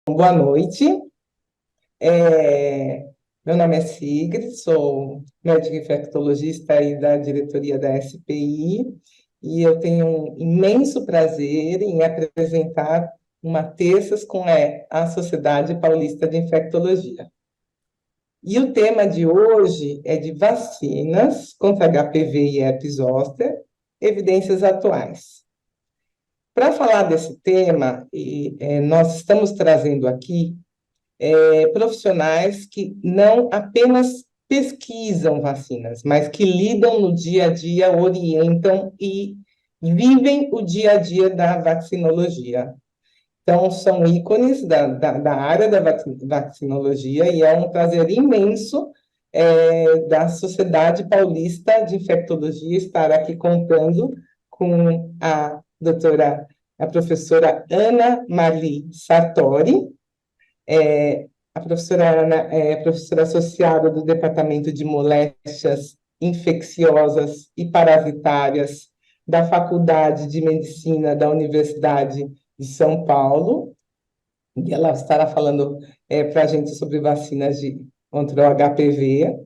Boa noite. Meu nome é Sigrid, sou médica infectologista aí da diretoria da SPI e eu tenho um imenso prazer em apresentar uma Terças com a Sociedade Paulista de Infectologia. E o tema de hoje é de vacinas contra HPV e herpes zoster, evidências atuais. Para falar desse tema, nós estamos trazendo aqui profissionais que não apenas pesquisam vacinas, mas que lidam no dia a dia, orientam e vivem o dia a dia da vaccinologia. Então, são ícones da área da vaccinologia e é um prazer imenso da Sociedade Paulista de Infectologia estar aqui contando com a professora Ana Marli Sartori, a professora Ana é professora associada do Departamento de Moléstias Infecciosas e Parasitárias da Faculdade de Medicina da Universidade de São Paulo, e ela estará falando para a gente sobre vacinas contra o HPV.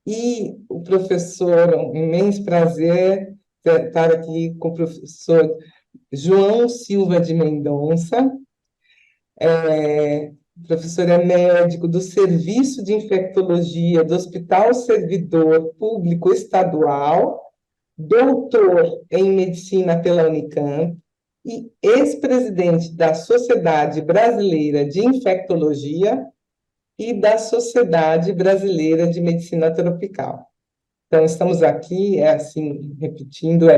E o professor, um imenso prazer estar aqui com o professor João Silva de Mendonça, professor é médico do Serviço de Infectologia do Hospital Servidor Público Estadual, doutor em Medicina pela Unicamp e ex-presidente da Sociedade Brasileira de Infectologia e da Sociedade Brasileira de Medicina Tropical. Então, estamos aqui, assim, repetindo,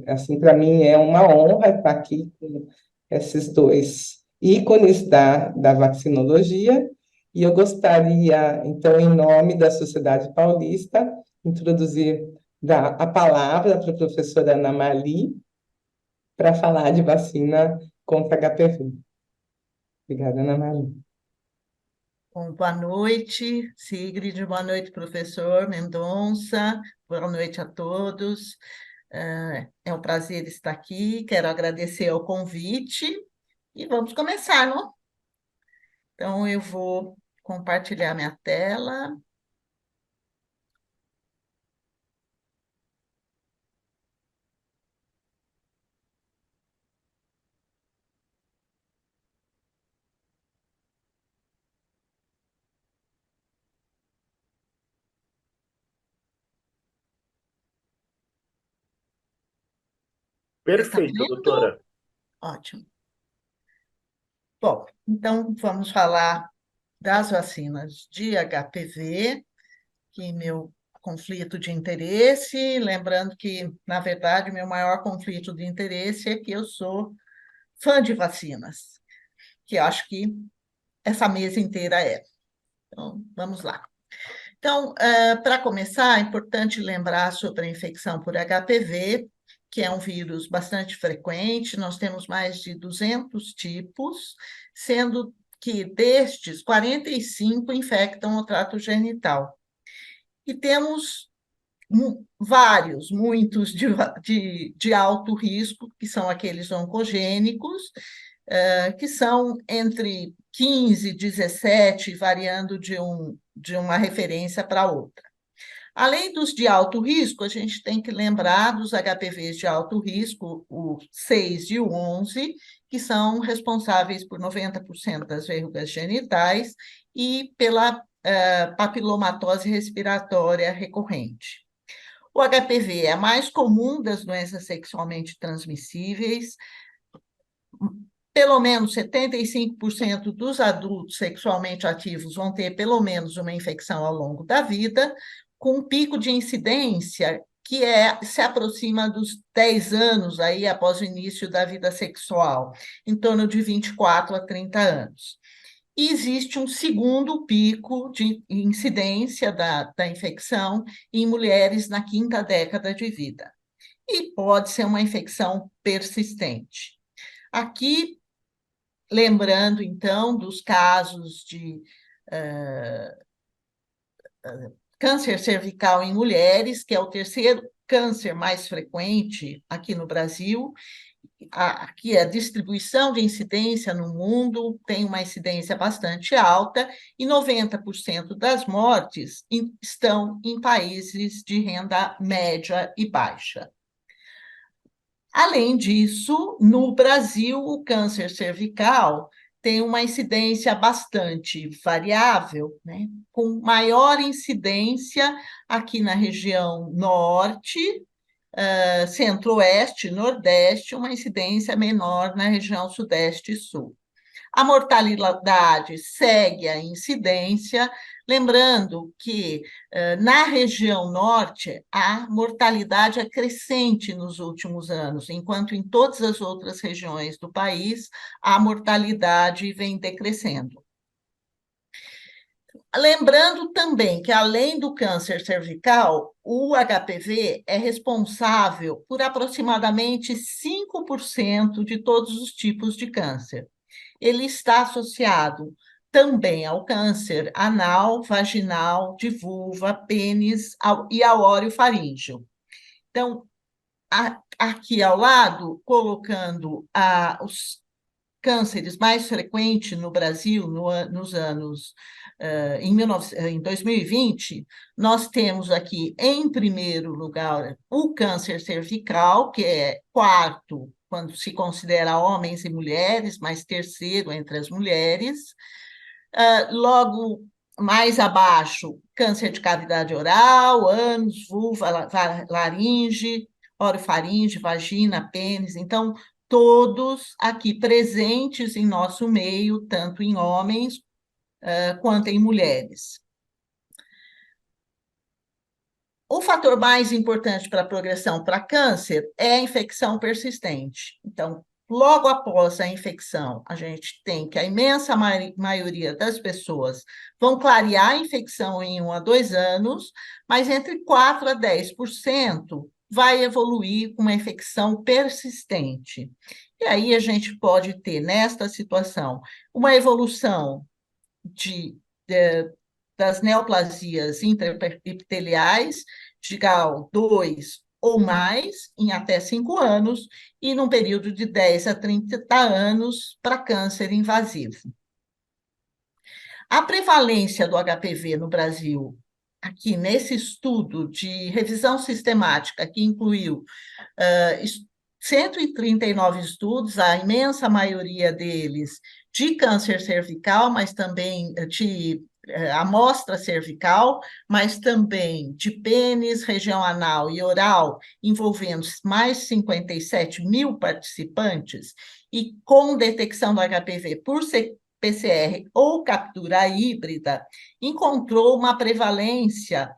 assim, para mim é uma honra estar aqui com esses dois ícones da vaccinologia, e eu gostaria, então, em nome da Sociedade Paulista, introduzir a palavra para a professora Ana Mali para falar de vacina contra HPV. Obrigada, Ana Mali. Bom, boa noite, Sigrid, boa noite, professor Mendonça, boa noite a todos. É um prazer estar aqui, quero agradecer o convite e vamos começar, não? Então, eu vou compartilhar minha tela. Está Perfeito, vendo? doutora. Ótimo. Bom, então vamos falar das vacinas de HPV, que meu conflito de interesse, lembrando que, na verdade, meu maior conflito de interesse é que eu sou fã de vacinas, que eu acho que essa mesa inteira é. Então, vamos lá. Então, para começar, é importante lembrar sobre a infecção por HPV, que é um vírus bastante frequente, nós temos mais de 200 tipos, sendo que destes, 45 infectam o trato genital. E temos muitos de alto risco, que são aqueles oncogênicos, que são entre 15 e 17, variando de uma referência para outra. Além dos de alto risco, a gente tem que lembrar dos HPVs de alto risco, o 6 e o 11, que são responsáveis por 90% das verrugas genitais e pela papilomatose respiratória recorrente. O HPV é a mais comum das doenças sexualmente transmissíveis. Pelo menos 75% dos adultos sexualmente ativos vão ter pelo menos uma infecção ao longo da vida, com um pico de incidência que se aproxima dos 10 anos aí após o início da vida sexual, em torno de 24 a 30 anos. E existe um segundo pico de incidência da infecção em mulheres na quinta década de vida. E pode ser uma infecção persistente. Aqui, lembrando, então, dos casos de câncer cervical em mulheres, que é o terceiro câncer mais frequente aqui no Brasil, aqui a distribuição de incidência no mundo tem uma incidência bastante alta, e 90% das mortes estão em países de renda média e baixa. Além disso, no Brasil, o câncer cervical tem uma incidência bastante variável, né? Com maior incidência aqui na região norte, centro-oeste, nordeste, uma incidência menor na região sudeste e sul. A mortalidade segue a incidência, lembrando que na região norte a mortalidade é crescente nos últimos anos, enquanto em todas as outras regiões do país a mortalidade vem decrescendo. Lembrando também que, além do câncer cervical, o HPV é responsável por aproximadamente 5% de todos os tipos de câncer. Ele está associado também ao câncer anal, vaginal, de vulva, pênis e ao orofaríngeo. Então, aqui ao lado, colocando os cânceres mais frequentes no Brasil nos anos em 2020, nós temos aqui, em primeiro lugar, o câncer cervical, que é quarto, quando se considera homens e mulheres, mas terceiro entre as mulheres. Logo mais abaixo, câncer de cavidade oral, ânus, vulva, laringe, orofaringe, vagina, pênis. Então, todos aqui presentes em nosso meio, tanto em homens quanto em mulheres. O fator mais importante para a progressão para câncer é a infecção persistente. Então, logo após a infecção, a gente tem que a imensa maioria das pessoas vão clarear a infecção em 1 a 2 anos, mas entre 4 a 10% vai evoluir com uma infecção persistente. E aí a gente pode ter, nesta situação, uma evolução das neoplasias intraepiteliais de grau 2 ou mais, em até 5 anos, e num período de 10 a 30 anos para câncer invasivo. A prevalência do HPV no Brasil, aqui nesse estudo de revisão sistemática, que incluiu 139 estudos, a imensa maioria deles de câncer cervical, mas também de amostra cervical, mas também de pênis, região anal e oral, envolvendo mais de 57 mil participantes, e com detecção do HPV por PCR ou captura híbrida, encontrou uma prevalência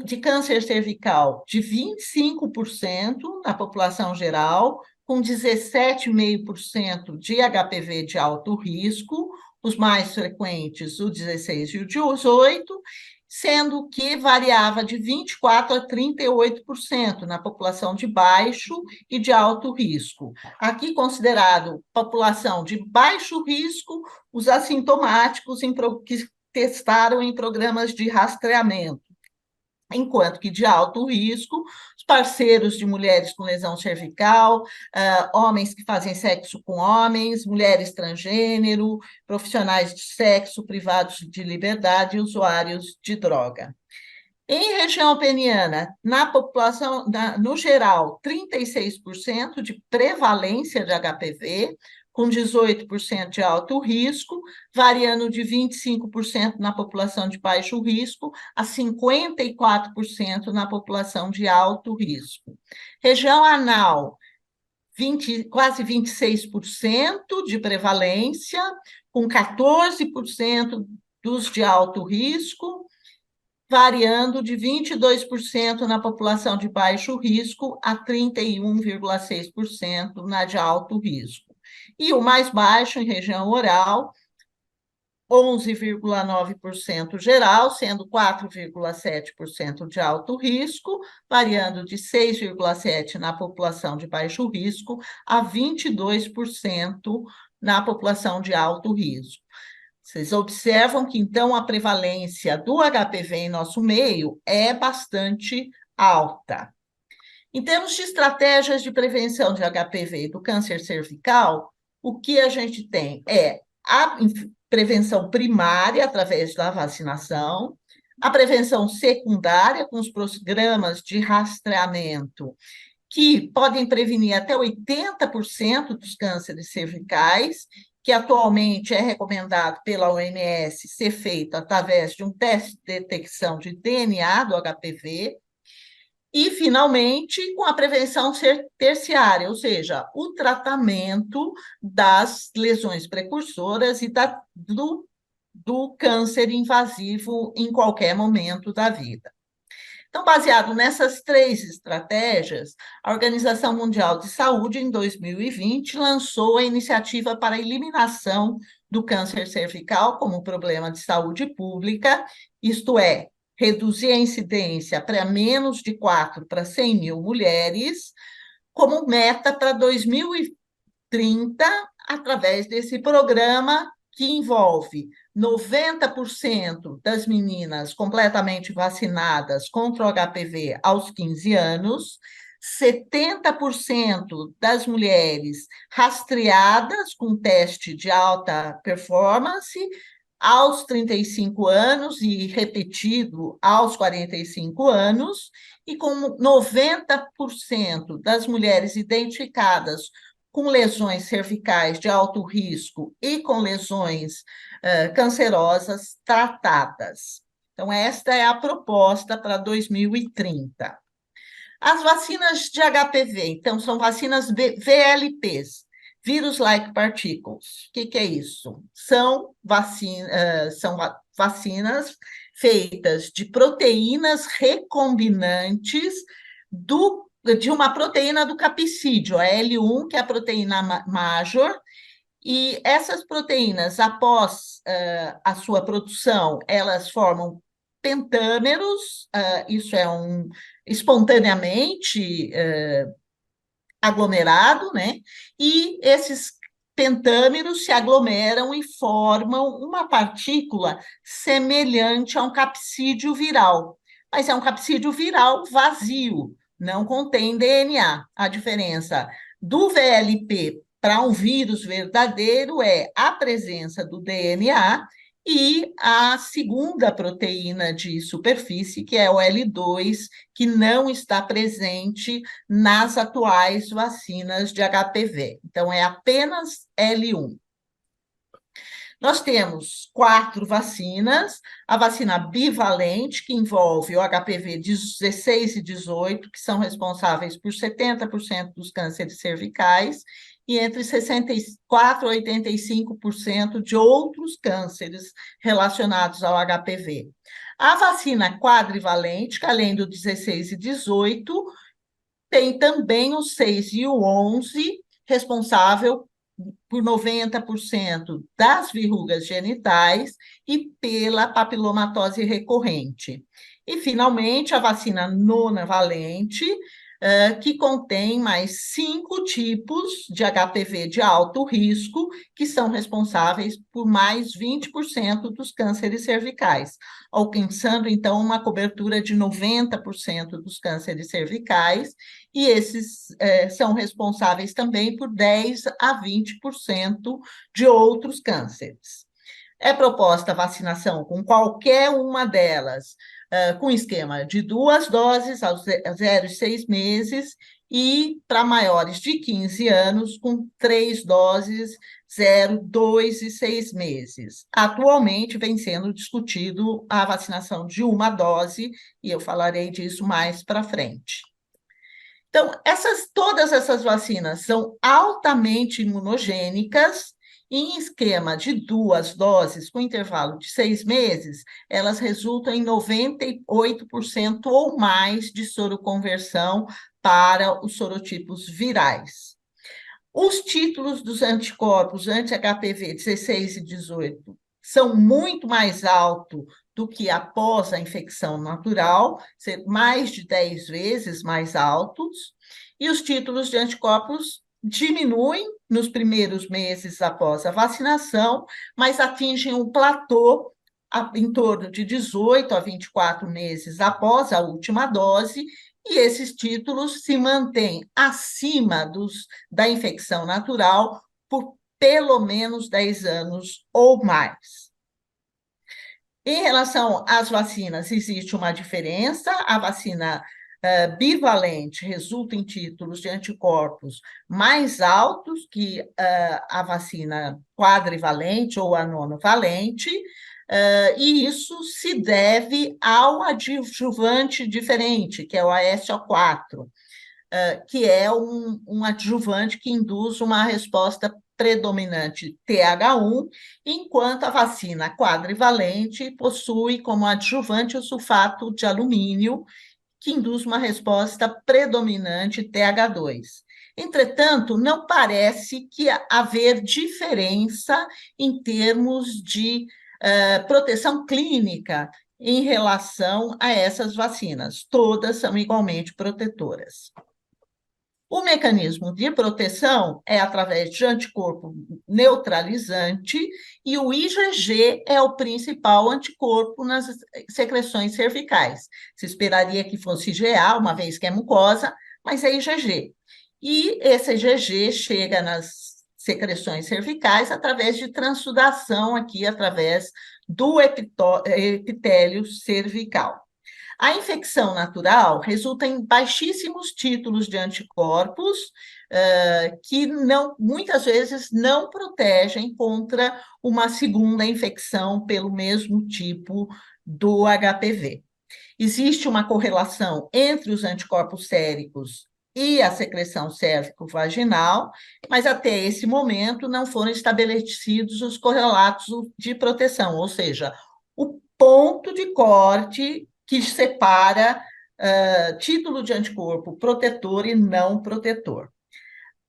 de câncer cervical de 25% na população geral, com 17,5% de HPV de alto risco, os mais frequentes, o 16 e o 18, sendo que variava de 24% a 38% na população de baixo e de alto risco. Aqui considerado população de baixo risco, os assintomáticos que testaram em programas de rastreamento, enquanto que de alto risco, os parceiros de mulheres com lesão cervical, homens que fazem sexo com homens, mulheres transgênero, profissionais de sexo privados de liberdade e usuários de droga. Em região peniana, na população, no geral, 36% de prevalência de HPV, com 18% de alto risco, variando de 25% na população de baixo risco a 54% na população de alto risco. Região anal, quase 26% de prevalência, com 14% dos de alto risco, variando de 22% na população de baixo risco a 31,6% na de alto risco. E o mais baixo, em região oral, 11,9% geral, sendo 4,7% de alto risco, variando de 6,7% na população de baixo risco a 22% na população de alto risco. Vocês observam que, então, a prevalência do HPV em nosso meio é bastante alta. Em termos de estratégias de prevenção de HPV e do câncer cervical, o que a gente tem é a prevenção primária através da vacinação, a prevenção secundária com os programas de rastreamento que podem prevenir até 80% dos cânceres cervicais, que atualmente é recomendado pela OMS ser feito através de um teste de detecção de DNA do HPV, e, finalmente, com a prevenção terciária, ou seja, o tratamento das lesões precursoras e do câncer invasivo em qualquer momento da vida. Então, baseado nessas três estratégias, a Organização Mundial de Saúde, em 2020, lançou a iniciativa para a eliminação do câncer cervical como problema de saúde pública, isto é, reduzir a incidência para menos de 4 para 100 mil mulheres, como meta para 2030, através desse programa que envolve 90% das meninas completamente vacinadas contra o HPV aos 15 anos, 70% das mulheres rastreadas com teste de alta performance aos 35 anos e repetido aos 45 anos, e com 90% das mulheres identificadas com lesões cervicais de alto risco e com lesões cancerosas tratadas. Então, esta é a proposta para 2030. As vacinas de HPV, então, são vacinas VLPs, Virus-like Particles. O que é isso? São vacinas feitas de proteínas recombinantes de uma proteína do capsídeo, a L1, que é a proteína major, e essas proteínas, após a sua produção, elas formam pentâmeros, isso é espontaneamente aglomerado, né? E esses pentâmeros se aglomeram e formam uma partícula semelhante a um capsídeo viral, mas é um capsídeo viral vazio, não contém DNA. A diferença do VLP para um vírus verdadeiro é a presença do DNA e a segunda proteína de superfície, que é o L2, que não está presente nas atuais vacinas de HPV. Então, é apenas L1. Nós temos 4 vacinas, a vacina bivalente, que envolve o HPV 16 e 18, que são responsáveis por 70% dos cânceres cervicais, e entre 64% e 85% de outros cânceres relacionados ao HPV. A vacina quadrivalente, que além do 16 e 18, tem também o 6 e o 11, responsável por 90% das verrugas genitais e pela papilomatose recorrente. E, finalmente, a vacina nonavalente, que contém mais 5 tipos de HPV de alto risco, que são responsáveis por mais 20% dos cânceres cervicais, alcançando, então, uma cobertura de 90% dos cânceres cervicais, e esses são responsáveis também por 10 a 20% de outros cânceres. É proposta a vacinação com qualquer uma delas, com esquema de 2 doses aos 0 e 6 meses, e para maiores de 15 anos, com 3 doses, 0, 2 e 6 meses. Atualmente vem sendo discutido a vacinação de uma dose, e eu falarei disso mais para frente. Então, todas essas vacinas são altamente imunogênicas. Em esquema de 2 doses, com intervalo de 6 meses, elas resultam em 98% ou mais de soroconversão para os sorotipos virais. Os títulos dos anticorpos anti-HPV 16 e 18 são muito mais altos do que após a infecção natural, ser mais de 10 vezes mais altos, e os títulos de anticorpos diminuem nos primeiros meses após a vacinação, mas atingem um platô em torno de 18 a 24 meses após a última dose, e esses títulos se mantêm acima da infecção natural por pelo menos 10 anos ou mais. Em relação às vacinas, existe uma diferença. A vacina bivalente resulta em títulos de anticorpos mais altos que a vacina quadrivalente ou a nonovalente, e isso se deve ao adjuvante diferente, que é o AS-O4, que é um adjuvante que induz uma resposta predominante TH1, enquanto a vacina quadrivalente possui como adjuvante o sulfato de alumínio, que induz uma resposta predominante TH2. Entretanto, não parece que haver diferença em termos de proteção clínica em relação a essas vacinas. Todas são igualmente protetoras. O mecanismo de proteção é através de anticorpo neutralizante e o IgG é o principal anticorpo nas secreções cervicais. Se esperaria que fosse IgA, uma vez que é mucosa, mas é IgG. E esse IgG chega nas secreções cervicais através de transsudação aqui, através do epitélio cervical. A infecção natural resulta em baixíssimos títulos de anticorpos, que muitas vezes não protegem contra uma segunda infecção pelo mesmo tipo do HPV. Existe uma correlação entre os anticorpos séricos e a secreção cérvico-vaginal, mas até esse momento não foram estabelecidos os correlatos de proteção, ou seja, o ponto de corte que separa título de anticorpo protetor e não protetor.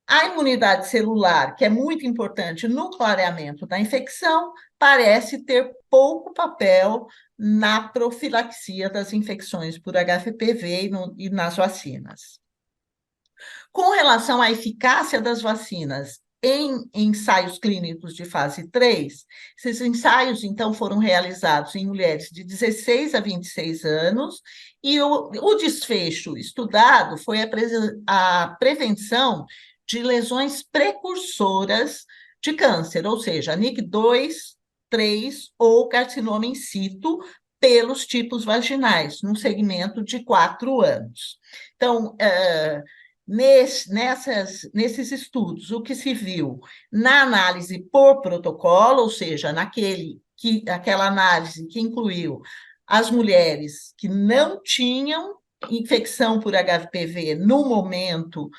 A imunidade celular, que é muito importante no clareamento da infecção, parece ter pouco papel na profilaxia das infecções por HPV e nas vacinas. Com relação à eficácia das vacinas em ensaios clínicos de fase 3, esses ensaios, então, foram realizados em mulheres de 16 a 26 anos, e o desfecho estudado foi a prevenção de lesões precursoras de câncer, ou seja, NIC2, 3 ou carcinoma in situ, pelos tipos vaginais, num segmento de 4 anos. Então, nesses estudos, o que se viu na análise por protocolo, ou seja, aquela análise que incluiu as mulheres que não tinham infecção por HPV no momento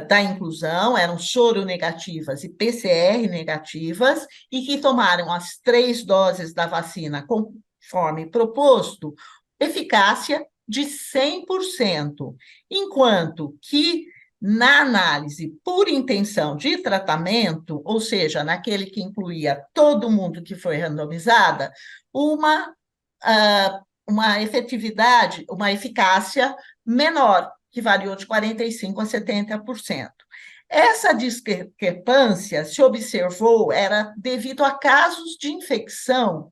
da inclusão, eram soronegativas e PCR negativas, e que tomaram as 3 doses da vacina conforme proposto, eficácia de 100%, enquanto que na análise por intenção de tratamento, ou seja, naquele que incluía todo mundo que foi randomizada, uma efetividade, uma eficácia menor, que variou de 45% a 70%. Essa discrepância, se observou, era devido a casos de infecção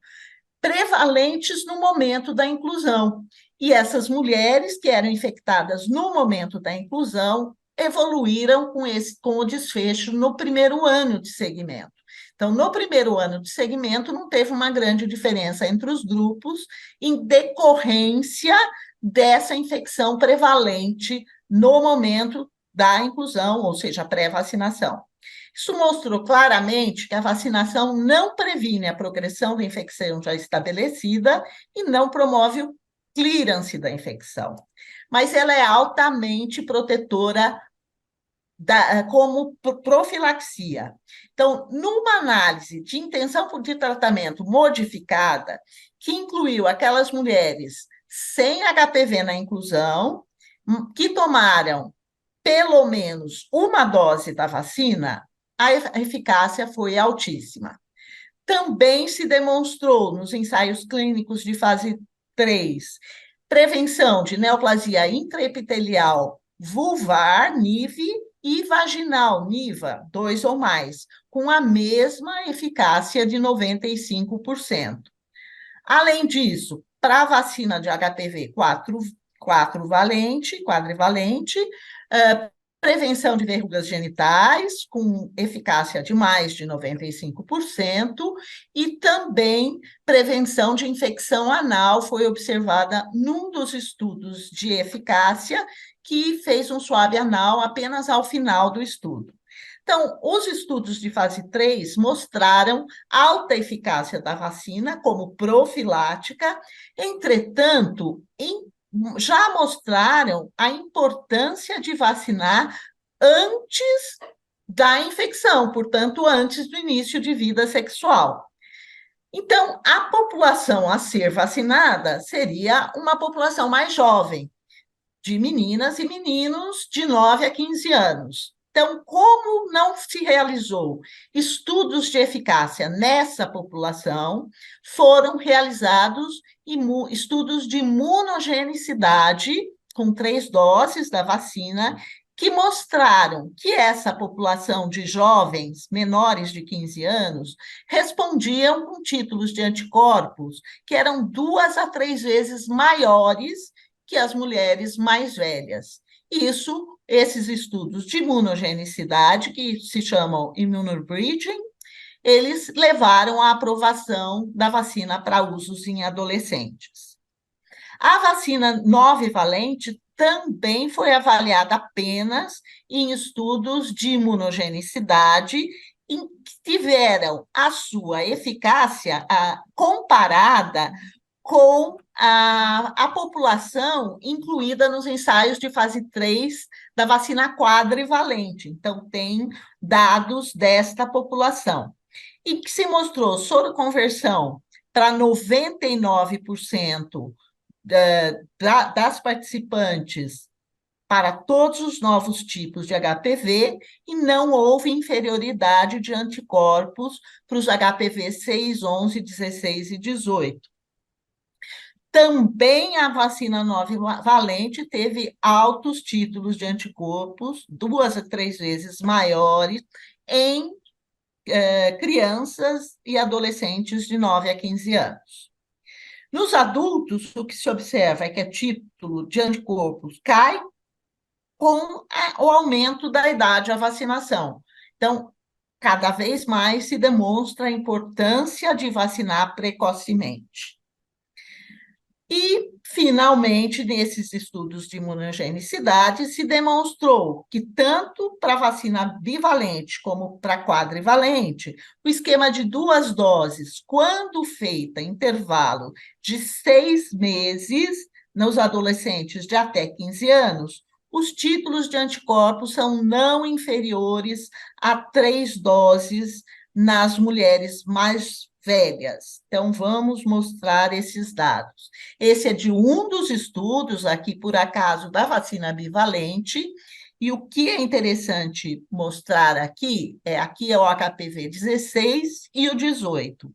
prevalentes no momento da inclusão. E essas mulheres que eram infectadas no momento da inclusão evoluíram com o desfecho no primeiro ano de segmento. Então, no primeiro ano de segmento, não teve uma grande diferença entre os grupos em decorrência dessa infecção prevalente no momento da inclusão, ou seja, pré-vacinação. Isso mostrou claramente que a vacinação não previne a progressão da infecção já estabelecida e não promove o clearance da infecção, mas ela é altamente protetora como profilaxia. Então, numa análise de intenção de tratamento modificada, que incluiu aquelas mulheres sem HPV na inclusão, que tomaram pelo menos uma dose da vacina, a eficácia foi altíssima. Também se demonstrou nos ensaios clínicos de fase 3 prevenção de neoplasia intraepitelial vulvar, NIV, e vaginal, NIVA, 2 ou mais, com a mesma eficácia de 95%. Além disso, para a vacina de HPV quadrivalente, prevenção de verrugas genitais, com eficácia de mais de 95%, e também prevenção de infecção anal foi observada num dos estudos de eficácia, que fez um suave anal apenas ao final do estudo. Então, os estudos de fase 3 mostraram alta eficácia da vacina como profilática, entretanto, já mostraram a importância de vacinar antes da infecção, portanto, antes do início de vida sexual. Então, a população a ser vacinada seria uma população mais jovem, de meninas e meninos de 9 a 15 anos. Então, como não se realizou estudos de eficácia nessa população, foram realizados estudos de imunogenicidade com 3 doses da vacina, que mostraram que essa população de jovens menores de 15 anos respondiam com títulos de anticorpos que eram 2 a 3 vezes maiores que as mulheres mais velhas. Isso, esses estudos de imunogenicidade, que se chamam immunobridging, eles levaram à aprovação da vacina para usos em adolescentes. A vacina novivalente também foi avaliada apenas em estudos de imunogenicidade, em que tiveram a sua eficácia comparada com a população incluída nos ensaios de fase 3 da vacina quadrivalente. Então, tem dados desta população. E que se mostrou soroconversão para 99% das participantes para todos os novos tipos de HPV, e não houve inferioridade de anticorpos para os HPV 6, 11, 16 e 18. Também a vacina novivalente teve altos títulos de anticorpos, 2 a 3 vezes maiores, em crianças e adolescentes de 9 a 15 anos. Nos adultos, o que se observa é que o título de anticorpos cai com o aumento da idade à vacinação. Então, cada vez mais se demonstra a importância de vacinar precocemente. E, finalmente, nesses estudos de imunogenicidade, se demonstrou que, tanto para a vacina bivalente como para a quadrivalente, o esquema de 2 doses, quando feita em intervalo de 6 meses, nos adolescentes de até 15 anos, os títulos de anticorpos são não inferiores a 3 doses nas mulheres mais velhas. Então, vamos mostrar esses dados. Esse é de um dos estudos, aqui por acaso, da vacina bivalente, e o que é interessante mostrar aqui é o HPV 16 e o 18.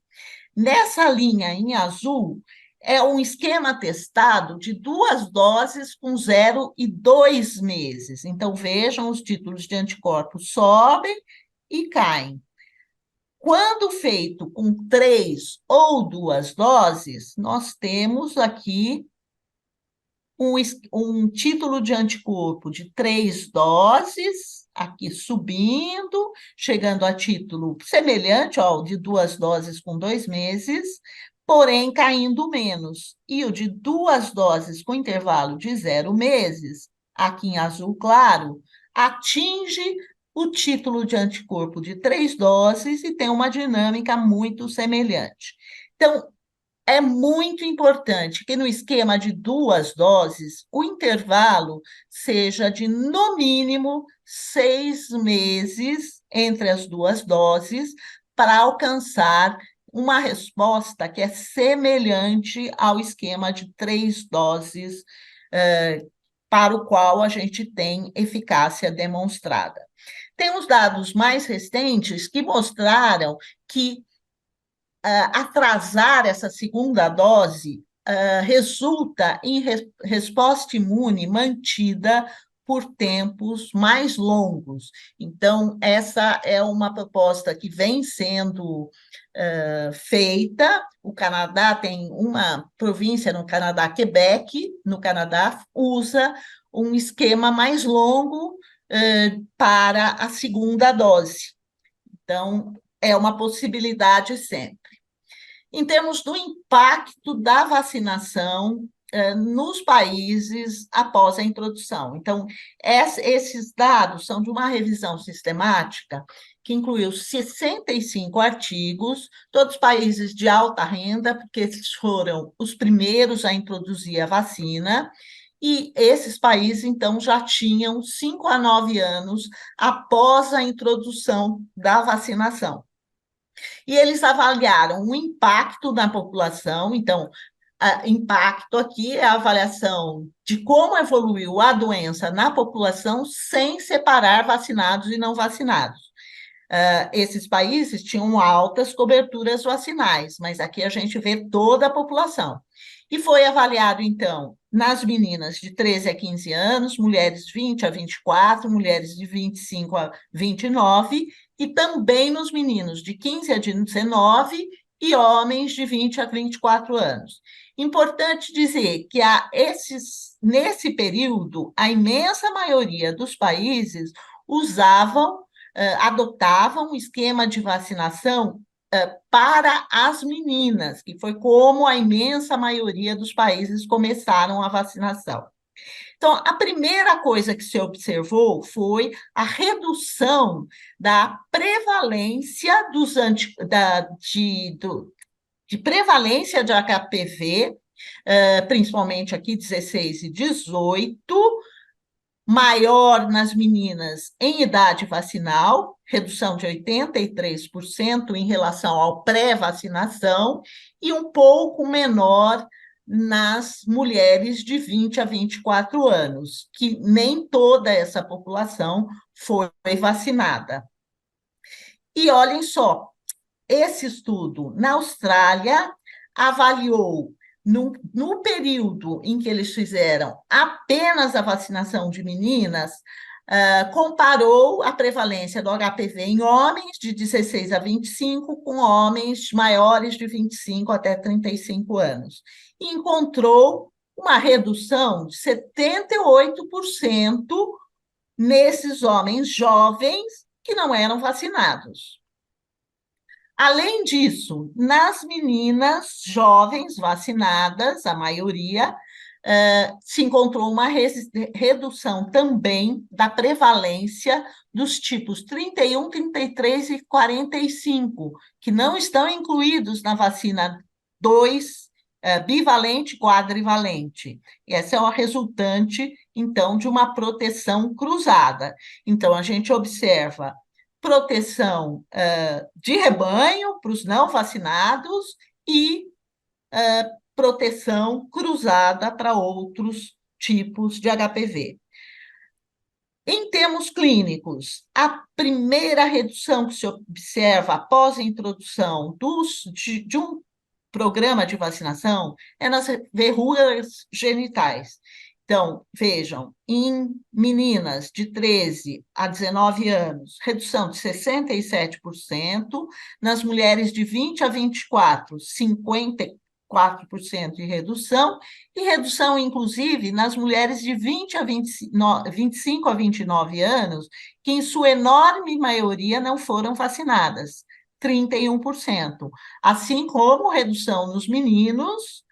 Nessa linha em azul, é um esquema testado de 2 doses com 0 e 2 meses. Então, vejam, os títulos de anticorpos sobem e caem. Quando feito com 3 ou 2 doses, nós temos aqui um título de anticorpo de 3 doses, aqui subindo, chegando a título semelhante ao de 2 doses com 2 meses, porém caindo menos. E o de 2 doses com intervalo de 0 meses, aqui em azul claro, atinge o título de anticorpo de 3 doses e tem uma dinâmica muito semelhante. Então, é muito importante que no esquema de 2 doses, o intervalo seja de, no mínimo, 6 meses entre as 2 doses, para alcançar uma resposta que é semelhante ao esquema de 3 doses, para o qual a gente tem eficácia demonstrada. Tem os dados mais recentes que mostraram que atrasar essa segunda dose resulta em resposta imune mantida por tempos mais longos. Então, essa é uma proposta que vem sendo feita. O Canadá tem uma província no Canadá, Quebec, no Canadá, usa um esquema mais longo para a segunda dose. Então, é uma possibilidade sempre. Em termos do impacto da vacinação nos países após a introdução. Então, esses dados são de uma revisão sistemática que incluiu 65 artigos, todos países de alta renda, porque eles foram os primeiros a introduzir a vacina, e esses países, então, já tinham 5 a 9 anos após a introdução da vacinação. E eles avaliaram o impacto na população, então, impacto aqui é a avaliação de como evoluiu a doença na população sem separar vacinados e não vacinados. Esses países tinham altas coberturas vacinais, mas aqui a gente vê toda a população. E foi avaliado, então, nas meninas de 13 a 15 anos, mulheres de 20 a 24, mulheres de 25 a 29, e também nos meninos de 15 a 19 e homens de 20 a 24 anos. Importante dizer que nesse período, a imensa maioria dos países adotavam um esquema de vacinação para as meninas, que foi como a imensa maioria dos países começaram a vacinação. Então, a primeira coisa que se observou foi a redução da prevalência de prevalência de HPV, principalmente aqui 16 e 18, maior nas meninas em idade vacinal, redução de 83% em relação ao pré-vacinação, e um pouco menor nas mulheres de 20 a 24 anos, que nem toda essa população foi vacinada. E olhem só, esse estudo na Austrália avaliou, no período em que eles fizeram apenas a vacinação de meninas, comparou a prevalência do HPV em homens de 16 a 25 com homens maiores de 25 até 35 anos. E encontrou uma redução de 78% nesses homens jovens que não eram vacinados. Além disso, nas meninas jovens vacinadas, a maioria, se encontrou uma redução também da prevalência dos tipos 31, 33 e 45, que não estão incluídos na vacina 2, bivalente, quadrivalente. E essa é uma resultante, então, de uma proteção cruzada. Então, a gente observa proteção de rebanho para os não vacinados e proteção cruzada para outros tipos de HPV. Em termos clínicos, a primeira redução que se observa após a introdução de um programa de vacinação é nas verrugas genitais. Então, vejam, em meninas de 13 a 19 anos, redução de 67%, nas mulheres de 20 a 24, 54% de redução, e redução, inclusive, nas mulheres de 20 a 25 a 29 anos, que, em sua enorme maioria, não foram vacinadas, 31%. Assim como redução nos meninos,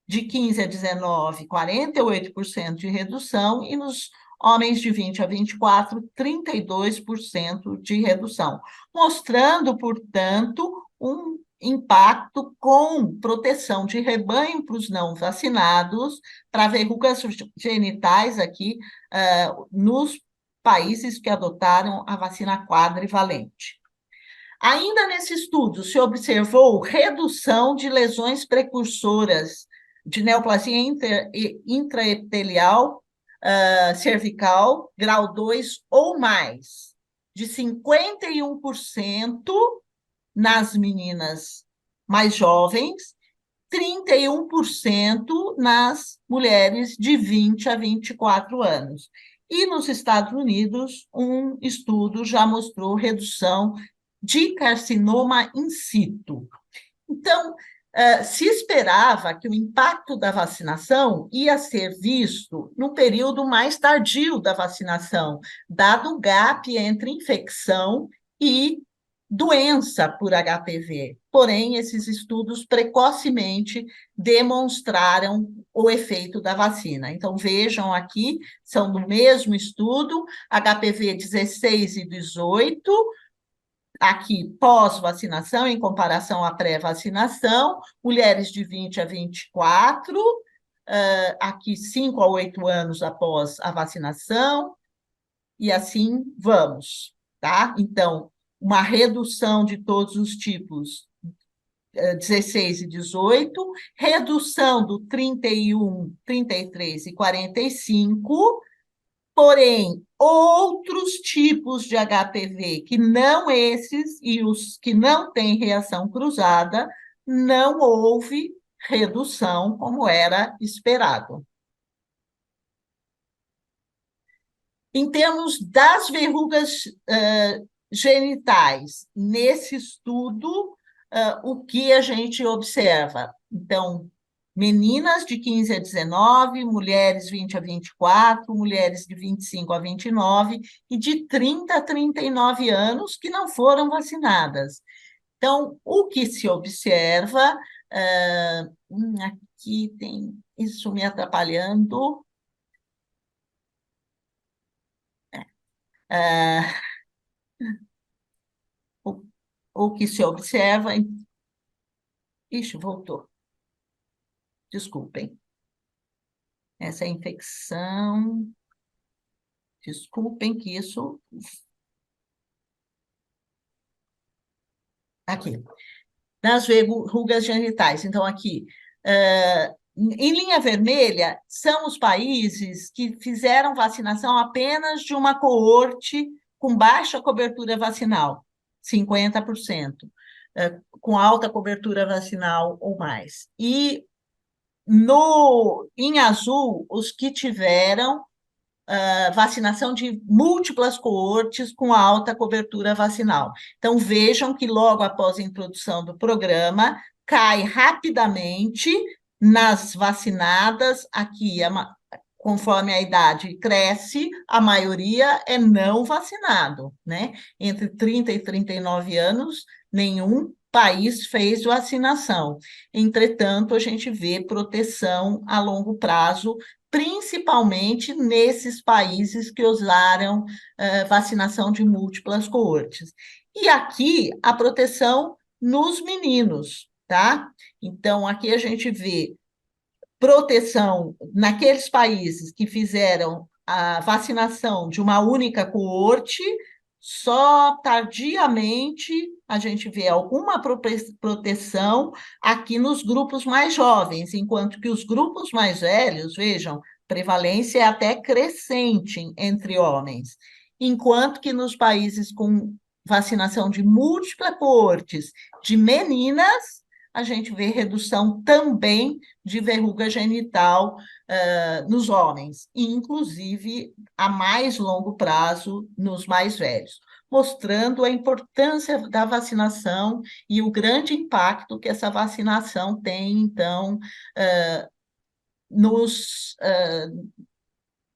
de 15 a 19, 48% de redução, e nos homens de 20 a 24, 32% de redução, mostrando, portanto, um impacto com proteção de rebanho para os não vacinados, para verrugas genitais aqui, nos países que adotaram a vacina quadrivalente. Ainda nesse estudo, se observou redução de lesões precursoras de neoplasia intraepitelial cervical, grau 2 ou mais, de 51% nas meninas mais jovens, 31% nas mulheres de 20 a 24 anos. E nos Estados Unidos, um estudo já mostrou redução de carcinoma in situ. Então, se esperava que o impacto da vacinação ia ser visto no período mais tardio da vacinação, dado o gap entre infecção e doença por HPV. Porém, esses estudos precocemente demonstraram o efeito da vacina. Então, vejam aqui, são do mesmo estudo, HPV 16 e 18, aqui pós-vacinação, em comparação à pré-vacinação, mulheres de 20 a 24, aqui 5 a 8 anos após a vacinação, e assim vamos, tá? Então, uma redução de todos os tipos, 16 e 18, redução do 31, 33 e 45, porém, outros tipos de HPV, que não esses e os que não têm reação cruzada, não houve redução como era esperado. Em termos das verrugas genitais, nesse estudo, o que a gente observa? Então, meninas de 15 a 19, mulheres 20 a 24, mulheres de 25 a 29 e de 30 a 39 anos que não foram vacinadas. Então, o que se observa, aqui tem isso me atrapalhando. Ah, o, o que se observa. Ixi, voltou. Desculpem. Essa infecção. Desculpem que isso. Aqui. Nas verrugas genitais. Então, aqui. Em linha vermelha, são os países que fizeram vacinação apenas de uma coorte com baixa cobertura vacinal, 50%, com alta cobertura vacinal ou mais. E em azul, os que tiveram vacinação de múltiplas coortes com alta cobertura vacinal. Então, vejam que logo após a introdução do programa, cai rapidamente nas vacinadas, aqui, conforme a idade cresce, a maioria é não vacinado, né? Entre 30 e 39 anos, nenhum país fez vacinação. Entretanto, a gente vê proteção a longo prazo, principalmente nesses países que usaram vacinação de múltiplas coortes. E aqui, a proteção nos meninos, tá? Então, aqui a gente vê proteção naqueles países que fizeram a vacinação de uma única coorte, só tardiamente a gente vê alguma proteção aqui nos grupos mais jovens, enquanto que os grupos mais velhos, vejam, prevalência é até crescente entre homens, enquanto que nos países com vacinação de múltiplas coortes de meninas, a gente vê redução também de verruga genital nos homens, e inclusive a mais longo prazo nos mais velhos, mostrando a importância da vacinação e o grande impacto que essa vacinação tem, então,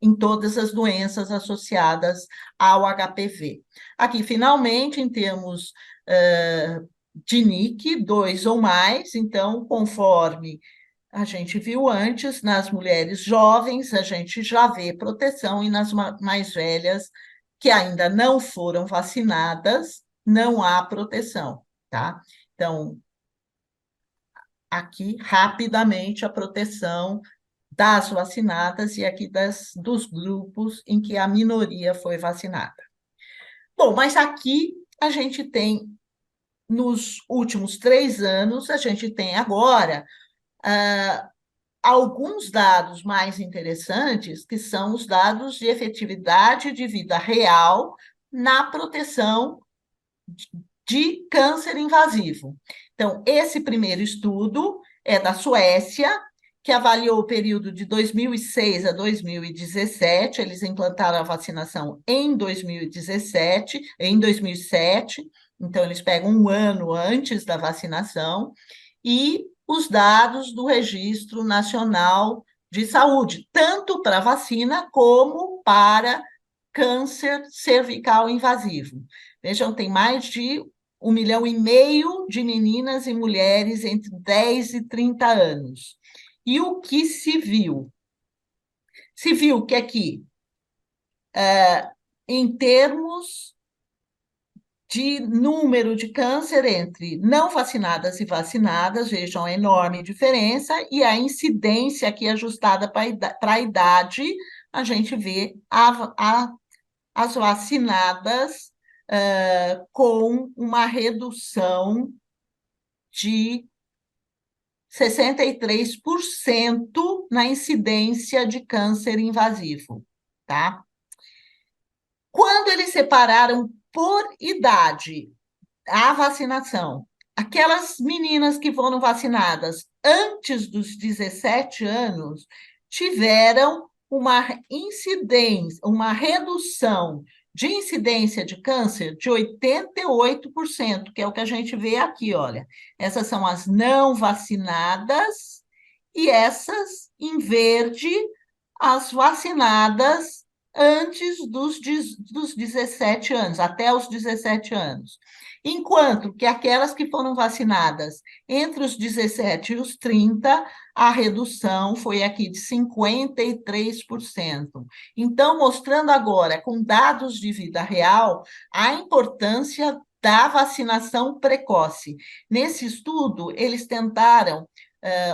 em todas as doenças associadas ao HPV. Aqui, finalmente, em termos de NIC, 2 ou mais, então, conforme a gente viu antes, nas mulheres jovens, a gente já vê proteção, e nas mais velhas, que ainda não foram vacinadas, não há proteção, tá? Então, aqui, rapidamente, a proteção das vacinadas e aqui dos grupos em que a minoria foi vacinada. Bom, mas aqui a gente tem, nos últimos 3 anos, a gente tem agora alguns dados mais interessantes, que são os dados de efetividade de vida real na proteção de câncer invasivo. Então, esse primeiro estudo é da Suécia, que avaliou o período de 2006 a 2017, eles implantaram a vacinação em 2017, em 2007, então eles pegam um ano antes da vacinação, e os dados do Registro Nacional de Saúde, tanto para vacina como para câncer cervical invasivo. Vejam, tem mais de 1,5 milhão de meninas e mulheres entre 10 e 30 anos. E o que se viu? Se viu que aqui, em termos de número de câncer entre não vacinadas e vacinadas, vejam a enorme diferença, e a incidência aqui ajustada para a idade, a gente vê as vacinadas com uma redução de 63% na incidência de câncer invasivo, tá? Quando eles separaram por idade a vacinação, aquelas meninas que foram vacinadas antes dos 17 anos tiveram uma incidência, uma redução de incidência de câncer de 88%, que é o que a gente vê aqui, olha. Essas são as não vacinadas e essas, em verde, as vacinadas antes dos 17 anos, até os 17 anos. Enquanto que aquelas que foram vacinadas entre os 17 e os 30, a redução foi aqui de 53%. Então, mostrando agora, com dados de vida real, a importância da vacinação precoce. Nesse estudo, eles tentaram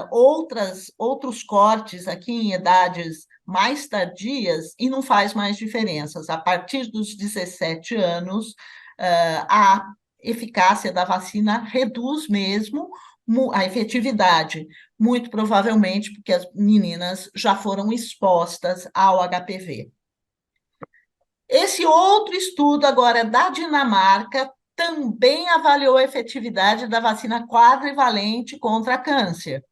outros cortes aqui em idades mais tardias e não faz mais diferenças. A partir dos 17 anos, a eficácia da vacina reduz mesmo a efetividade, muito provavelmente porque as meninas já foram expostas ao HPV. Esse outro estudo agora da Dinamarca também avaliou a efetividade da vacina quadrivalente contra câncer.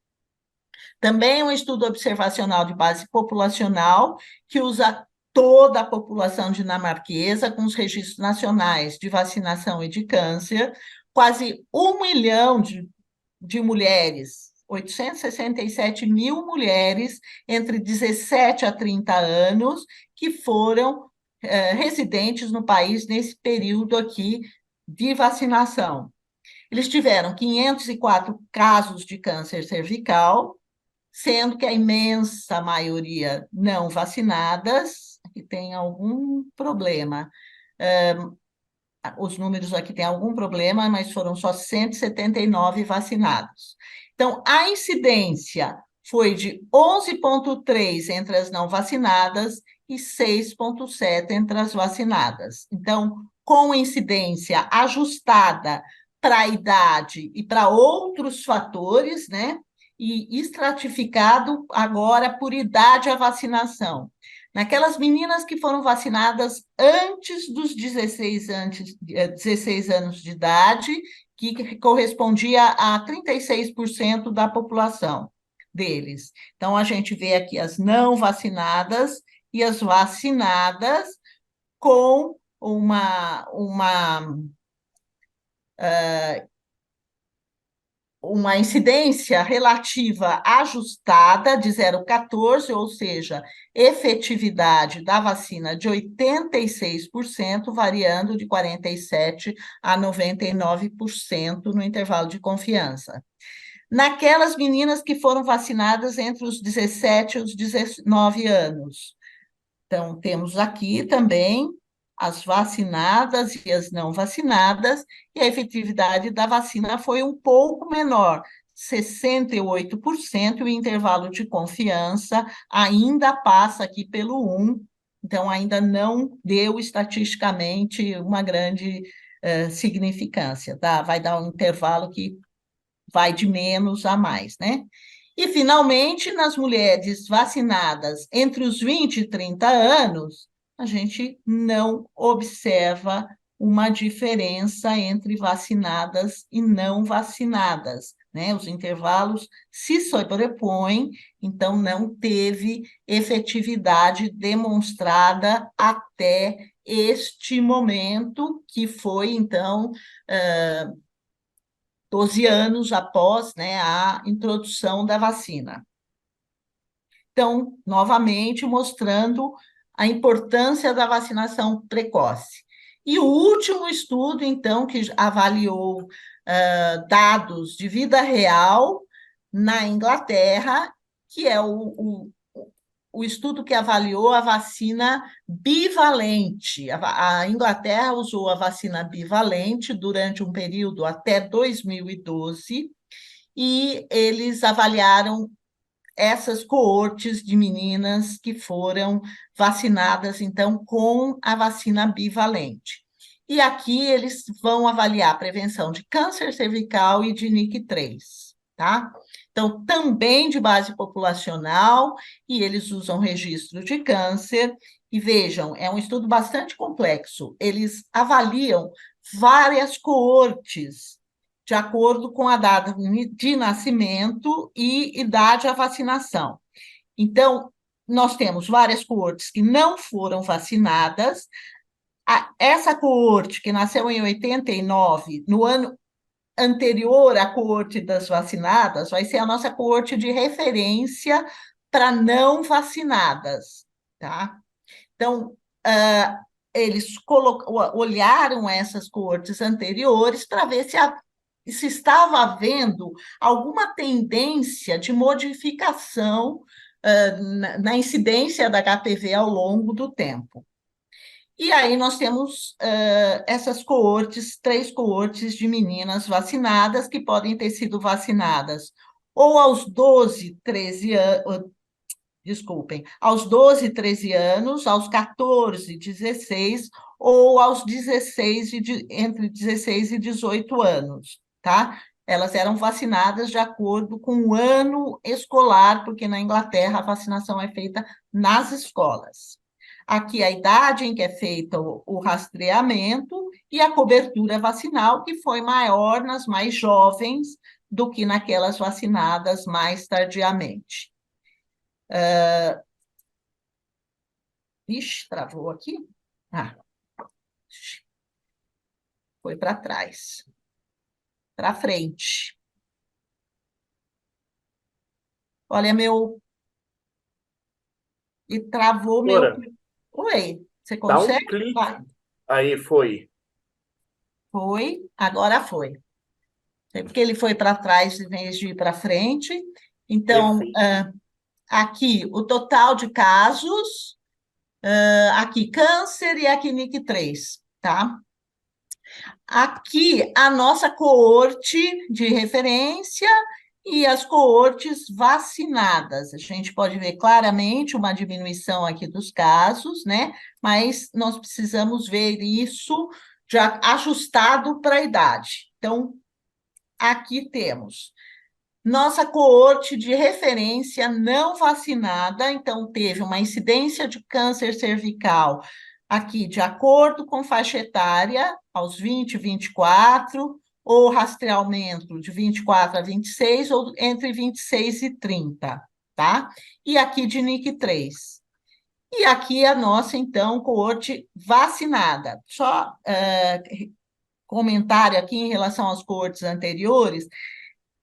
Também é um estudo observacional de base populacional, que usa toda a população dinamarquesa, com os registros nacionais de vacinação e de câncer, quase 1 milhão de mulheres, 867 mil mulheres entre 17 a 30 anos, que foram residentes no país nesse período aqui de vacinação. Eles tiveram 504 casos de câncer cervical, sendo que a imensa maioria não vacinadas, que tem algum problema. Os números aqui têm algum problema, mas foram só 179 vacinados. Então, a incidência foi de 11,3 entre as não vacinadas e 6,7 entre as vacinadas. Então, com incidência ajustada para a idade e para outros fatores, né? E estratificado agora por idade a vacinação. Naquelas meninas que foram vacinadas antes dos 16 anos de idade, que correspondia a 36% da população deles. Então, a gente vê aqui as não vacinadas e as vacinadas com uma incidência relativa ajustada de 0,14, ou seja, efetividade da vacina de 86%, variando de 47% a 99% no intervalo de confiança. Naquelas meninas que foram vacinadas entre os 17 e os 19 anos. Então, temos aqui também as vacinadas e as não vacinadas, e a efetividade da vacina foi um pouco menor, 68%, e o intervalo de confiança ainda passa aqui pelo 1, então ainda não deu estatisticamente uma grande significância, tá? Vai dar um intervalo que vai de menos a mais, né? E, finalmente, nas mulheres vacinadas entre os 20 e 30 anos, a gente não observa uma diferença entre vacinadas e não vacinadas. né? Os intervalos se sobrepõem, então não teve efetividade demonstrada até este momento, que foi, então, 12 anos após, né, a introdução da vacina. Então, novamente, mostrando a importância da vacinação precoce. E o último estudo, então, que avaliou dados de vida real na Inglaterra, que é o estudo que avaliou a vacina bivalente. A Inglaterra usou a vacina bivalente durante um período até 2012, e eles avaliaram essas coortes de meninas que foram vacinadas, então, com a vacina bivalente. E aqui eles vão avaliar a prevenção de câncer cervical e de NIC3, tá? Então, também de base populacional, e eles usam registro de câncer. E vejam, é um estudo bastante complexo. Eles avaliam várias coortes de acordo com a data de nascimento e idade à vacinação. Então, nós temos várias coortes que não foram vacinadas. Essa coorte, que nasceu em 89, no ano anterior à coorte das vacinadas, vai ser a nossa coorte de referência para não vacinadas, tá? Então, eles olharam essas coortes anteriores para ver se estava havendo alguma tendência de modificação na incidência da HPV ao longo do tempo. E aí nós temos essas coortes, 3 coortes de meninas vacinadas, que podem ter sido vacinadas ou aos 12, 13 anos, desculpem, aos 12, 13 anos, aos 14, 16, ou aos 16, entre 16 e 18 anos, tá? Elas eram vacinadas de acordo com o ano escolar, porque na Inglaterra a vacinação é feita nas escolas. Aqui a idade em que é feito o rastreamento e a cobertura vacinal, que foi maior nas mais jovens do que naquelas vacinadas mais tardiamente. Ixi, travou aqui? Ah, foi para trás. Para frente. Olha, E travou meu. Doutora, Oi, você dá um consegue? clique. Vai. Aí, foi. Foi, agora foi. É porque ele foi para trás em vez de ir para frente. Então, Perfeito. aqui o total de casos, aqui câncer e aqui NIC3, tá? Aqui a nossa coorte de referência e as coortes vacinadas. A gente pode ver claramente uma diminuição aqui dos casos, né? Mas nós precisamos ver isso já ajustado para a idade. Então, aqui temos nossa coorte de referência não vacinada, então teve uma incidência de câncer cervical aqui de acordo com faixa etária, aos 20, 24, ou rastreamento de 24 a 26, ou entre 26 e 30, tá? E aqui de NIC3. E aqui a nossa, então, coorte vacinada. Só comentário aqui em relação às coortes anteriores.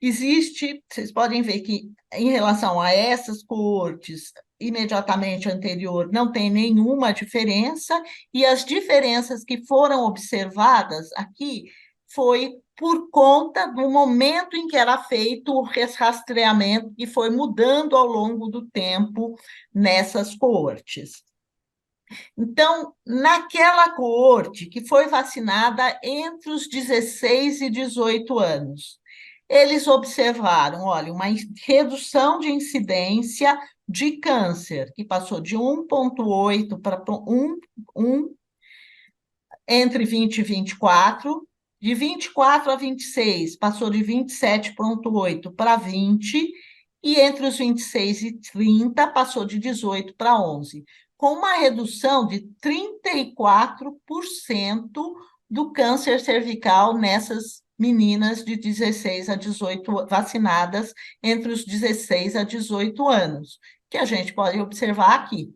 Existe, vocês podem ver que, em relação a essas coortes, imediatamente anterior, não tem nenhuma diferença, e as diferenças que foram observadas aqui foi por conta do momento em que era feito o rastreamento, que foi mudando ao longo do tempo nessas coortes. Então, naquela coorte que foi vacinada entre os 16 e 18 anos, eles observaram, olha, uma redução de incidência de câncer, que passou de 1,8 para 1 entre 20 e 24, de 24 a 26, passou de 27,8 para 20, e entre os 26 e 30, passou de 18 para 11, com uma redução de 34% do câncer cervical nessas meninas de 16 a 18, vacinadas entre os 16 a 18 anos, que a gente pode observar aqui.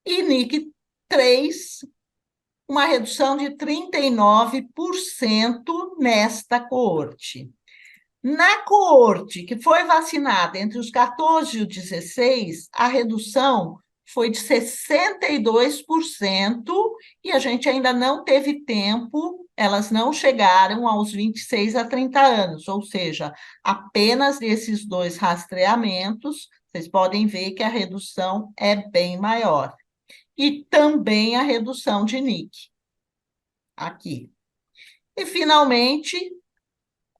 E NIC 3, uma redução de 39% nesta coorte. Na coorte que foi vacinada entre os 14 e os 16, a redução foi de 62% e a gente ainda não teve tempo, elas não chegaram aos 26 a 30 anos, ou seja, apenas nesses dois rastreamentos, vocês podem ver que a redução é bem maior. E também a redução de NIC, aqui. E, finalmente,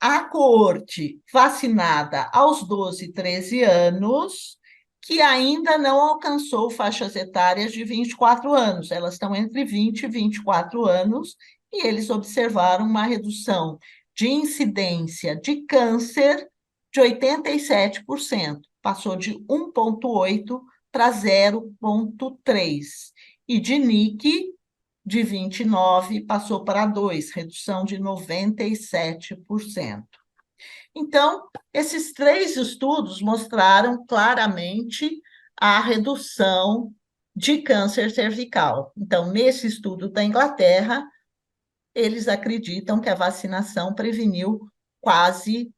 a coorte vacinada aos 12 e 13 anos, que ainda não alcançou faixas etárias de 24 anos, elas estão entre 20 e 24 anos, e eles observaram uma redução de incidência de câncer de 87%, passou de 1,8 para 0,3, e de NIC de 29 passou para 2, redução de 97%. Então, esses 3 estudos mostraram claramente a redução de câncer cervical. Então, nesse estudo da Inglaterra, eles acreditam que a vacinação preveniu quase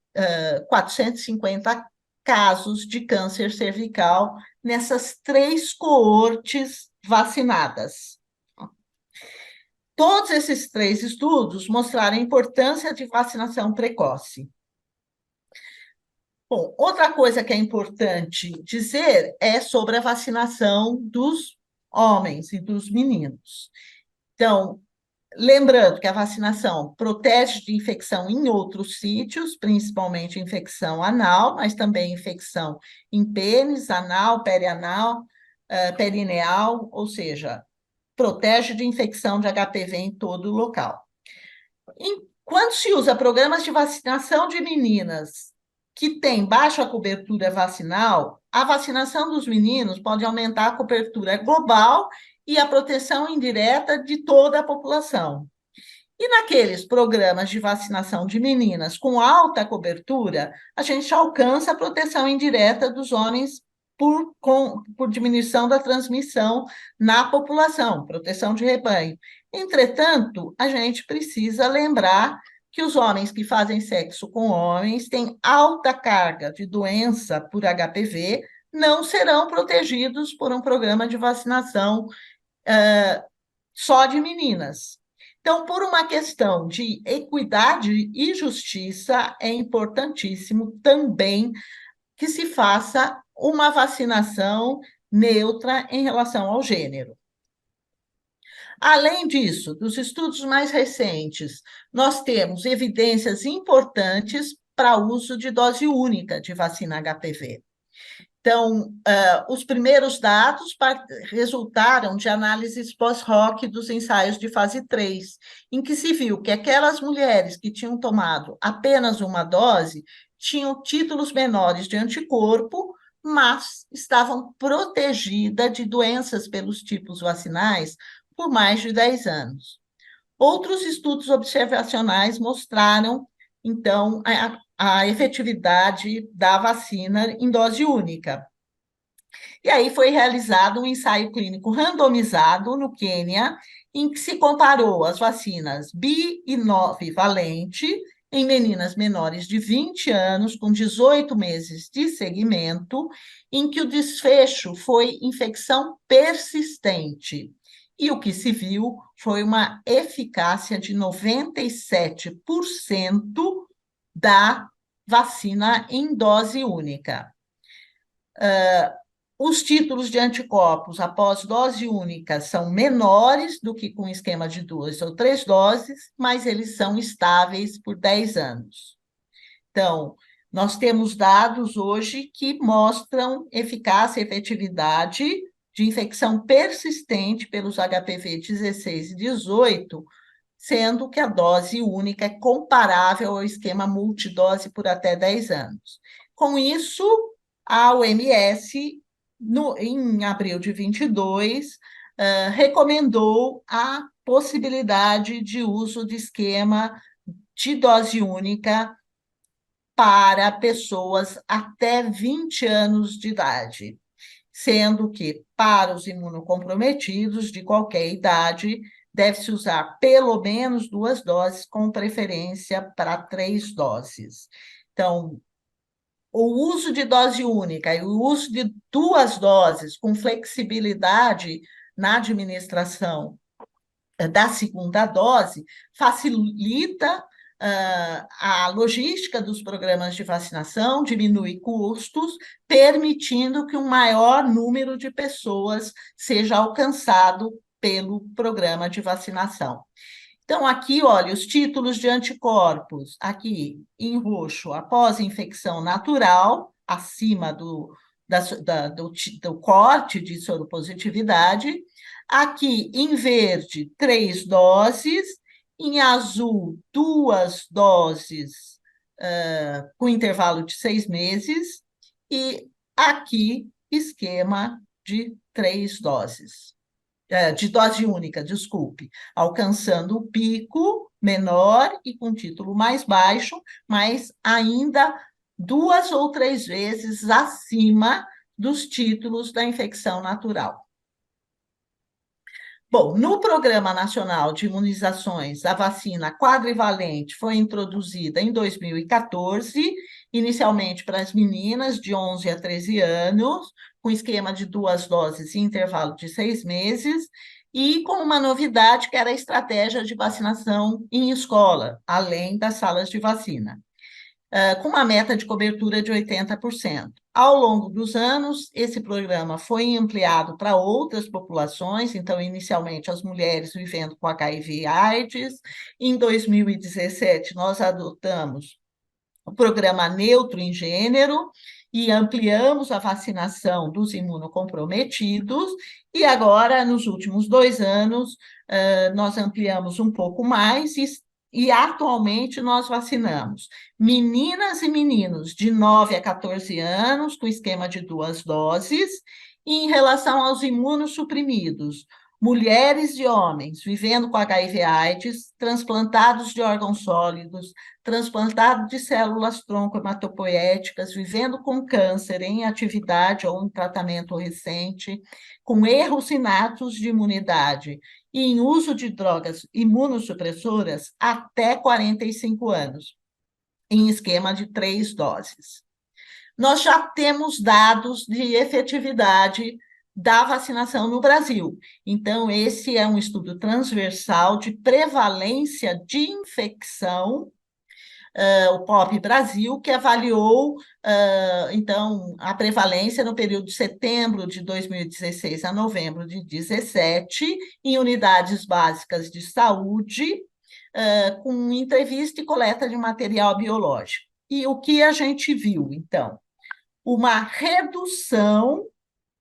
450 casos de câncer cervical nessas 3 coortes vacinadas. Todos esses 3 estudos mostraram a importância de vacinação precoce. Bom, outra coisa que é importante dizer é sobre a vacinação dos homens e dos meninos. Então, lembrando que a vacinação protege de infecção em outros sítios, principalmente infecção anal, mas também infecção em pênis, anal, perianal, perineal, ou seja, protege de infecção de HPV em todo o local. Quando se usa programas de vacinação de meninas que têm baixa cobertura vacinal, a vacinação dos meninos pode aumentar a cobertura global e a proteção indireta de toda a população. E naqueles programas de vacinação de meninas com alta cobertura, a gente alcança a proteção indireta dos homens por diminuição da transmissão na população, proteção de rebanho. Entretanto, a gente precisa lembrar que os homens que fazem sexo com homens têm alta carga de doença por HPV, não serão protegidos por um programa de vacinação só de meninas. Então, por uma questão de equidade e justiça, é importantíssimo também que se faça uma vacinação neutra em relação ao gênero. Além disso, dos estudos mais recentes, nós temos evidências importantes para o uso de dose única de vacina HPV. Então, os primeiros dados resultaram de análises pós-hoc dos ensaios de fase 3, em que se viu que aquelas mulheres que tinham tomado apenas uma dose tinham títulos menores de anticorpo, mas estavam protegidas de doenças pelos tipos vacinais por mais de 10 anos. Outros estudos observacionais mostraram, então, a efetividade da vacina em dose única. E aí foi realizado um ensaio clínico randomizado no Quênia, em que se comparou as vacinas bivalente em meninas menores de 20 anos, com 18 meses de seguimento, em que o desfecho foi infecção persistente. E o que se viu foi uma eficácia de 97% da vacina em dose única. Os títulos de anticorpos após dose única são menores do que com esquema de 2 ou 3 doses, mas eles são estáveis por 10 anos. Então, nós temos dados hoje que mostram eficácia e efetividade de infecção persistente pelos HPV 16 e 18, sendo que a dose única é comparável ao esquema multidose por até 10 anos. Com isso, a OMS, em abril de 22, recomendou a possibilidade de uso de esquema de dose única para pessoas até 20 anos de idade, sendo que, para os imunocomprometidos de qualquer idade, deve-se usar pelo menos 2 doses, com preferência para 3 doses. Então, o uso de dose única e o uso de 2 doses, com flexibilidade na administração da segunda dose, facilita a logística dos programas de vacinação, diminui custos, permitindo que um maior número de pessoas seja alcançado pelo programa de vacinação. Então, aqui, olha, os títulos de anticorpos, aqui em roxo, após infecção natural, acima do corte de soropositividade. Aqui, em verde, 3 doses. Em azul, 2 doses, com intervalo de 6 meses. E aqui, esquema de 3 doses. De dose única, desculpe, alcançando o pico menor e com título mais baixo, mas ainda 2 ou 3 vezes acima dos títulos da infecção natural. Bom, no Programa Nacional de Imunizações, a vacina quadrivalente foi introduzida em 2014, inicialmente para as meninas de 11 a 13 anos, com esquema de 2 doses em intervalo de 6 meses, e com uma novidade que era a estratégia de vacinação em escola, além das salas de vacina, com uma meta de cobertura de 80%. Ao longo dos anos, esse programa foi ampliado para outras populações, então, inicialmente, as mulheres vivendo com HIV e AIDS. Em 2017, nós adotamos o programa Neutro em Gênero e ampliamos a vacinação dos imunocomprometidos, e agora, nos últimos 2 anos, nós ampliamos um pouco mais e atualmente nós vacinamos meninas e meninos de 9 a 14 anos, com esquema de 2 doses, e em relação aos imunossuprimidos, mulheres e homens vivendo com HIV/AIDS, transplantados de órgãos sólidos, transplantado de células tronco hematopoéticas, vivendo com câncer em atividade ou em tratamento recente, com erros inatos de imunidade e em uso de drogas imunossupressoras até 45 anos, em esquema de 3 doses. Nós já temos dados de efetividade da vacinação no Brasil. Então, esse é um estudo transversal de prevalência de infecção, o POP Brasil, que avaliou, então, a prevalência no período de setembro de 2016 a novembro de 2017, em unidades básicas de saúde, com entrevista e coleta de material biológico. E o que a gente viu, então? Uma redução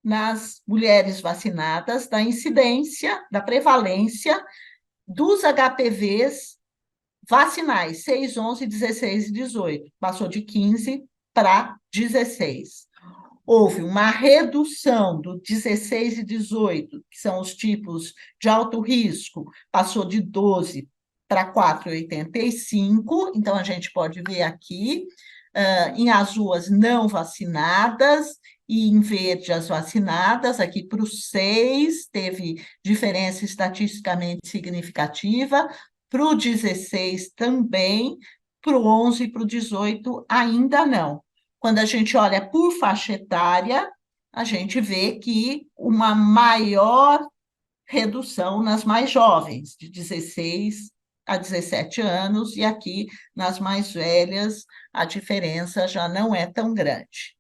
nas mulheres vacinadas da incidência, da prevalência dos HPVs vacinais, 6, 11, 16 e 18. Passou de 15 para 16. Houve uma redução do 16 e 18, que são os tipos de alto risco, passou de 12 para 4,85. Então, a gente pode ver aqui, em azul as não vacinadas e em verde as vacinadas. Aqui para o 6 teve diferença estatisticamente significativa, para o 16 também, para o 11 e para o 18 ainda não. Quando a gente olha por faixa etária, a gente vê que uma maior redução nas mais jovens, de 16 a 17 anos, e aqui nas mais velhas a diferença já não é tão grande.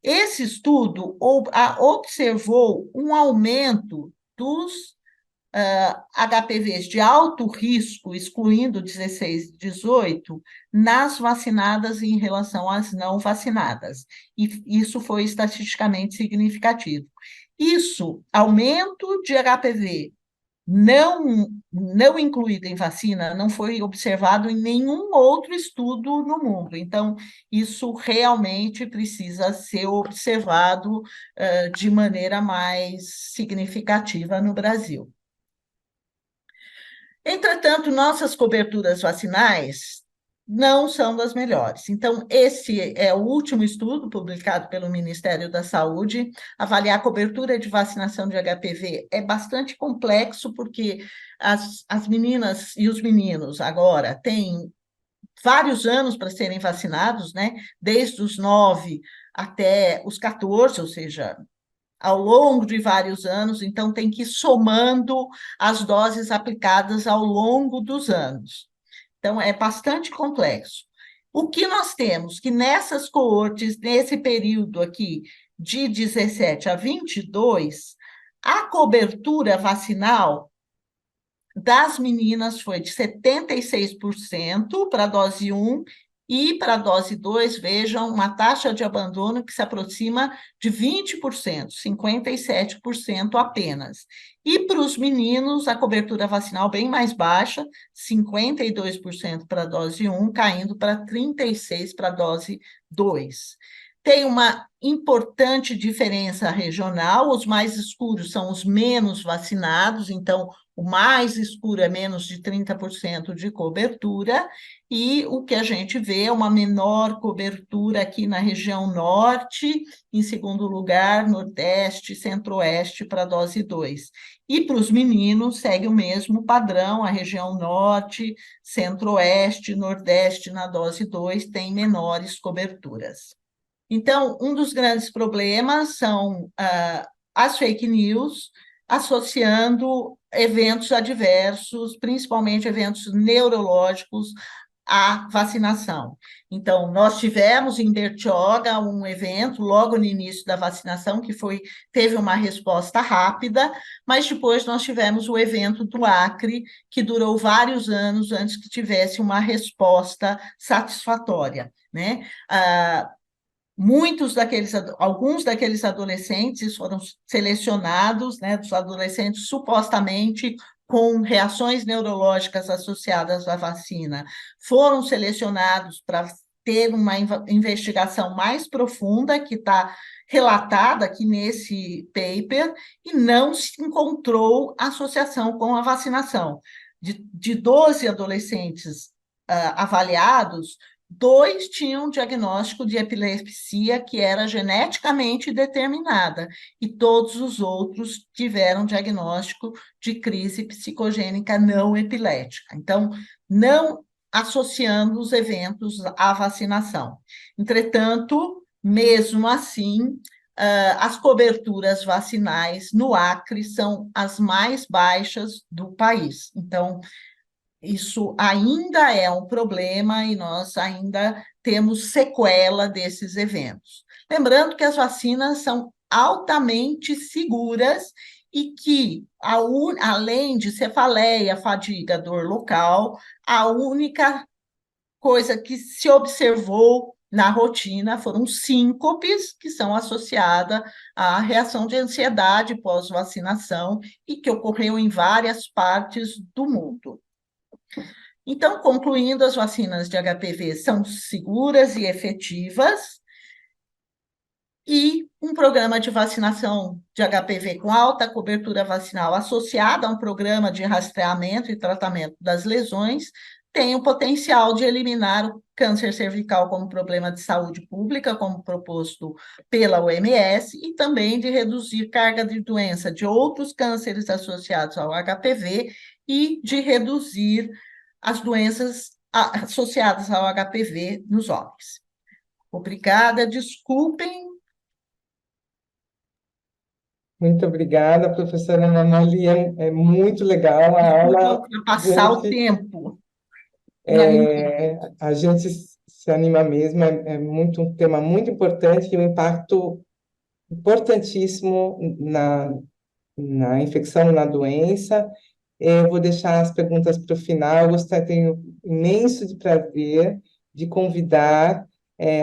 Esse estudo observou um aumento dos HPVs de alto risco, excluindo 16 e 18, nas vacinadas em relação às não vacinadas. E isso foi estatisticamente significativo. Isso, aumento de HPV não incluído em vacina, não foi observado em nenhum outro estudo no mundo. Então, isso realmente precisa ser observado de maneira mais significativa no Brasil. Entretanto, nossas coberturas vacinais não são das melhores. Então, esse é o último estudo publicado pelo Ministério da Saúde. Avaliar a cobertura de vacinação de HPV é bastante complexo, porque as meninas e os meninos agora têm vários anos para serem vacinados, né? Desde os 9 até os 14, ou seja, ao longo de vários anos, então tem que ir somando as doses aplicadas ao longo dos anos. Então, é bastante complexo. O que nós temos que nessas coortes, nesse período aqui, de 17 a 22, a cobertura vacinal das meninas foi de 76% para a dose 1 e para a dose 2, vejam, uma taxa de abandono que se aproxima de 20%, 57% apenas. E para os meninos, a cobertura vacinal bem mais baixa, 52% para a dose 1, caindo para 36% para a dose 2. Tem uma importante diferença regional, os mais escuros são os menos vacinados, então o mais escuro é menos de 30% de cobertura, e o que a gente vê é uma menor cobertura aqui na região norte, em segundo lugar, nordeste, centro-oeste para a dose 2. E para os meninos, segue o mesmo padrão, a região norte, centro-oeste, nordeste na dose 2 tem menores coberturas. Então, um dos grandes problemas são as fake news, associando eventos adversos, principalmente eventos neurológicos, à vacinação. Então, nós tivemos em Bertioga um evento logo no início da vacinação que teve uma resposta rápida, mas depois nós tivemos o evento do Acre, que durou vários anos antes que tivesse uma resposta satisfatória, né? Alguns daqueles adolescentes foram selecionados, né, dos adolescentes supostamente com reações neurológicas associadas à vacina, foram selecionados para ter uma investigação mais profunda, que está relatada aqui nesse paper, e não se encontrou associação com a vacinação. De 12 adolescentes avaliados, 2 tinham diagnóstico de epilepsia que era geneticamente determinada, e todos os outros tiveram diagnóstico de crise psicogênica não epilética. Então, não associando os eventos à vacinação. Entretanto, mesmo assim, as coberturas vacinais no Acre são as mais baixas do país. Então, isso ainda é um problema e nós ainda temos sequela desses eventos. Lembrando que as vacinas são altamente seguras e que, além de cefaleia, fadiga, dor local, a única coisa que se observou na rotina foram síncopes, que são associadas à reação de ansiedade pós-vacinação e que ocorreu em várias partes do mundo. Então, concluindo, as vacinas de HPV são seguras e efetivas, e um programa de vacinação de HPV com alta cobertura vacinal associado a um programa de rastreamento e tratamento das lesões tem o potencial de eliminar o câncer cervical como problema de saúde pública, como proposto pela OMS, e também de reduzir carga de doença de outros cânceres associados ao HPV e de reduzir as doenças associadas ao HPV nos homens. Obrigada, desculpem. Muito obrigada, professora Ana Maria. É muito legal a Desculpa aula. ultrapassar o Gente, tempo. Me animei. a gente se anima mesmo. É muito um tema muito importante e um impacto importantíssimo na infecção, na doença. Eu vou deixar as perguntas para o final. Tenho imenso de prazer de convidar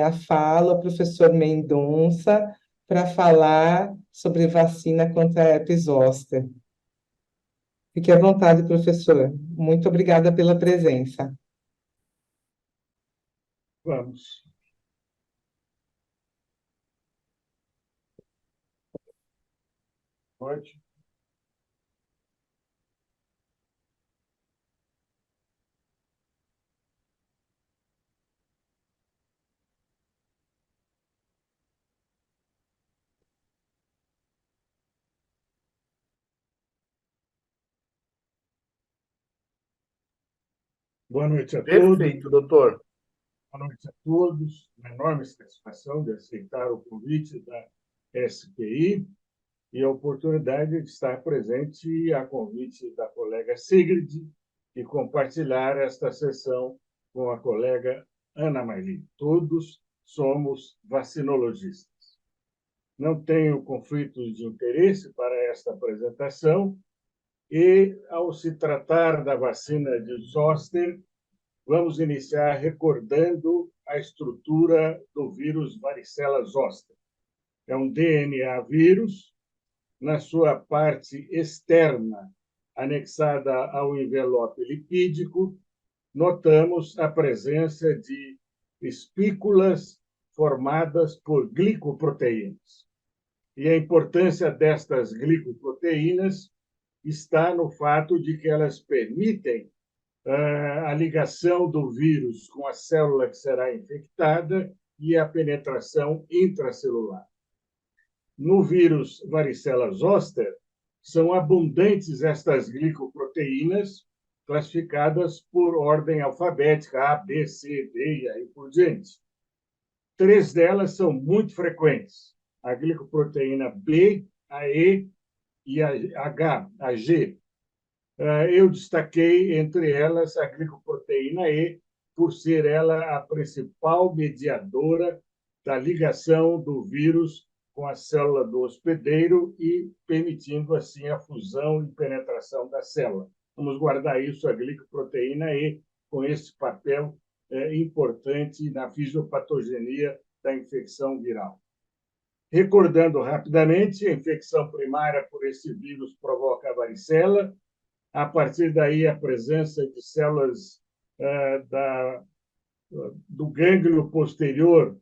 a fala o professor Mendonça para falar sobre vacina contra a herpes zoster. Fique à vontade, professor. Muito obrigada pela presença. Vamos. Pode? Boa noite a todos. Perfeito, doutor. Boa noite a todos. Uma enorme satisfação de aceitar o convite da SPI e a oportunidade de estar presente a convite da colega Sigrid e compartilhar esta sessão com a colega Ana Maili. Todos somos vacinologistas. Não tenho conflitos de interesse para esta apresentação e, ao se tratar da vacina de Zoster, vamos iniciar recordando a estrutura do vírus varicela zoster. É um DNA vírus, na sua parte externa, anexada ao envelope lipídico, notamos a presença de espículas formadas por glicoproteínas. E a importância destas glicoproteínas está no fato de que elas permitem a ligação do vírus com a célula que será infectada e a penetração intracelular. No vírus varicela zoster, são abundantes estas glicoproteínas, classificadas por ordem alfabética, A, B, C, D e aí por diante. 3 delas são muito frequentes: a glicoproteína B, a E e a H, a G. Eu destaquei entre elas a glicoproteína E, por ser ela a principal mediadora da ligação do vírus com a célula do hospedeiro e permitindo, assim, a fusão e penetração da célula. Vamos guardar isso, a glicoproteína E, com esse papel importante na fisiopatogenia da infecção viral. Recordando rapidamente, a infecção primária por esse vírus provoca a varicela. A partir daí, a presença de células do gânglio posterior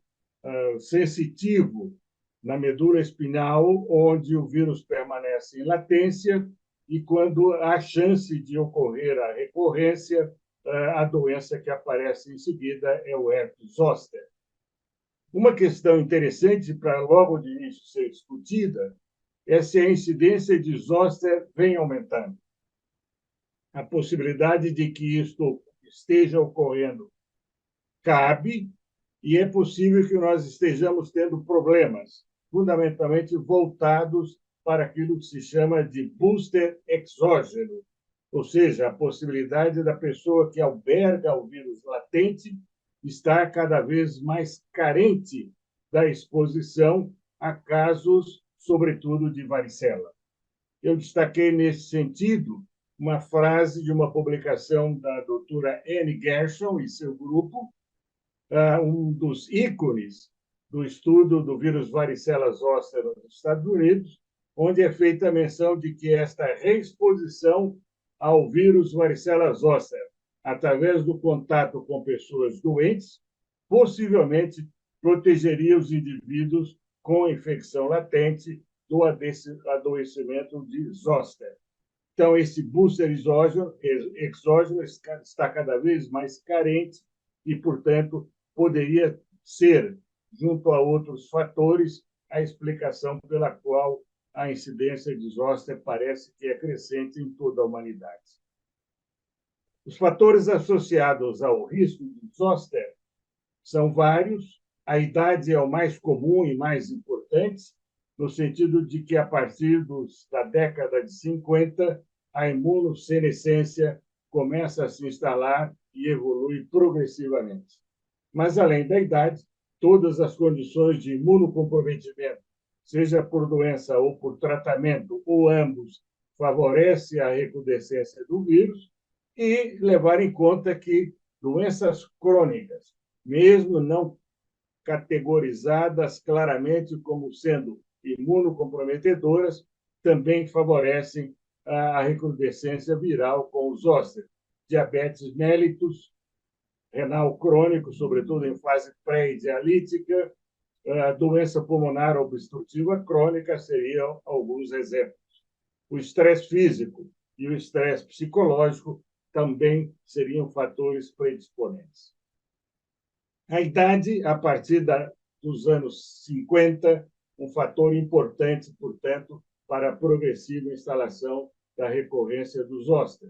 sensitivo na medula espinhal, onde o vírus permanece em latência, e quando há chance de ocorrer a recorrência, a doença que aparece em seguida é o herpes zoster. Uma questão interessante para logo de início ser discutida é se a incidência de zoster vem aumentando. A possibilidade de que isto esteja ocorrendo cabe, e é possível que nós estejamos tendo problemas, fundamentalmente voltados para aquilo que se chama de booster exógeno, ou seja, a possibilidade da pessoa que alberga o vírus latente estar cada vez mais carente da exposição a casos, sobretudo, de varicela. Eu destaquei, nesse sentido, uma frase de uma publicação da doutora Anne Gershon e seu grupo, um dos ícones do estudo do vírus varicela zoster nos Estados Unidos, onde é feita a menção de que esta reexposição ao vírus varicela zoster, através do contato com pessoas doentes, possivelmente protegeria os indivíduos com infecção latente do adoecimento de zoster. Então, esse booster exógeno está cada vez mais carente e, portanto, poderia ser, junto a outros fatores, a explicação pela qual a incidência de zoster parece que é crescente em toda a humanidade. Os fatores associados ao risco de zoster são vários. A idade é o mais comum e mais importante, no sentido de que, a partir da década de 50, a imunossenescência começa a se instalar e evolui progressivamente. Mas, além da idade, todas as condições de imunocomprometimento, seja por doença ou por tratamento, ou ambos, favorecem a recrudescência do vírus, e levar em conta que doenças crônicas, mesmo não categorizadas claramente como sendo imunocomprometedoras, também favorecem a recrudescência viral com os zoster. Diabetes mellitus, renal crônico, sobretudo em fase pré-dialítica, a doença pulmonar obstrutiva crônica seriam alguns exemplos. O estresse físico e o estresse psicológico também seriam fatores predisponentes. A idade, a partir dos anos 50, um fator importante, portanto, para a progressiva instalação da recorrência do zoster.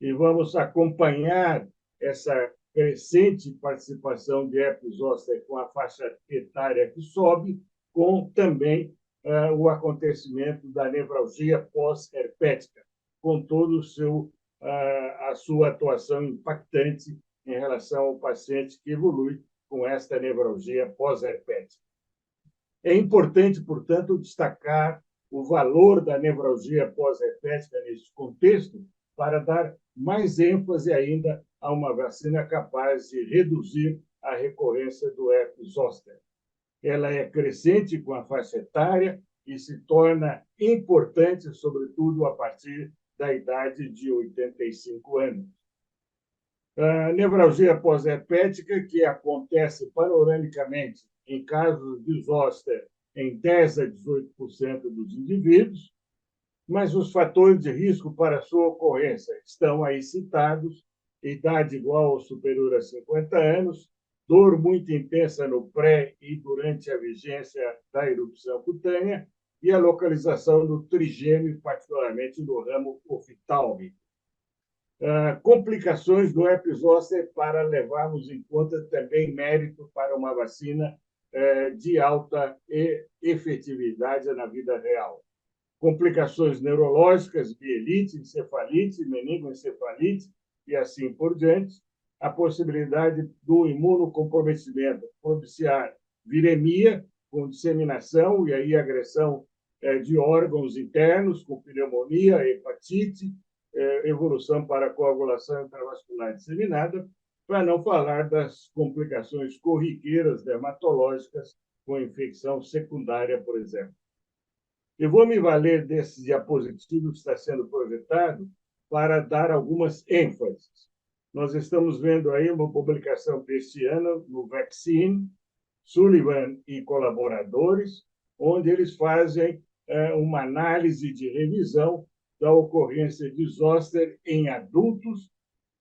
E vamos acompanhar essa crescente participação de herpes zoster com a faixa etária que sobe, com também o acontecimento da nevralgia pós-herpética, com todo a sua atuação impactante em relação ao paciente que evolui com esta nevralgia pós-herpética. É importante, portanto, destacar o valor da nevralgia pós-herpética neste contexto para dar mais ênfase ainda a uma vacina capaz de reduzir a recorrência do herpes zoster. Ela é crescente com a faixa etária e se torna importante, sobretudo, a partir da idade de 85 anos. A nevralgia pós-herpética, que acontece panoramicamente em casos de zoster em 10 a 18% dos indivíduos, mas os fatores de risco para sua ocorrência estão aí citados: idade igual ou superior a 50 anos, dor muito intensa no pré e durante a vigência da erupção cutânea e a localização do trigêmeo, particularmente no ramo oftálmico. Complicações do herpes zoster para levarmos em conta também mérito para uma vacina de alta efetividade na vida real. Complicações neurológicas, mielite, encefalite, meningoencefalite e assim por diante. A possibilidade do imunocomprometimento, propiciar viremia com disseminação e aí agressão de órgãos internos, com pneumonia, hepatite, evolução para coagulação intravascular disseminada, para não falar das complicações corriqueiras dermatológicas com infecção secundária, por exemplo. Eu vou me valer desse diapositivo que está sendo projetado para dar algumas ênfases. Nós estamos vendo aí uma publicação deste ano no Vaccine, Sullivan e colaboradores, onde eles fazem uma análise de revisão da ocorrência de zoster em adultos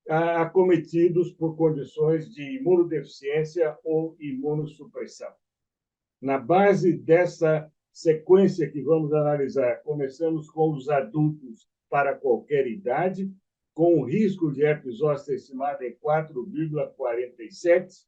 acometidos por condições de imunodeficiência ou imunossupressão. Na base dessa sequência que vamos analisar, começamos com os adultos para qualquer idade, com o risco de herpes zoster estimado em 4,47,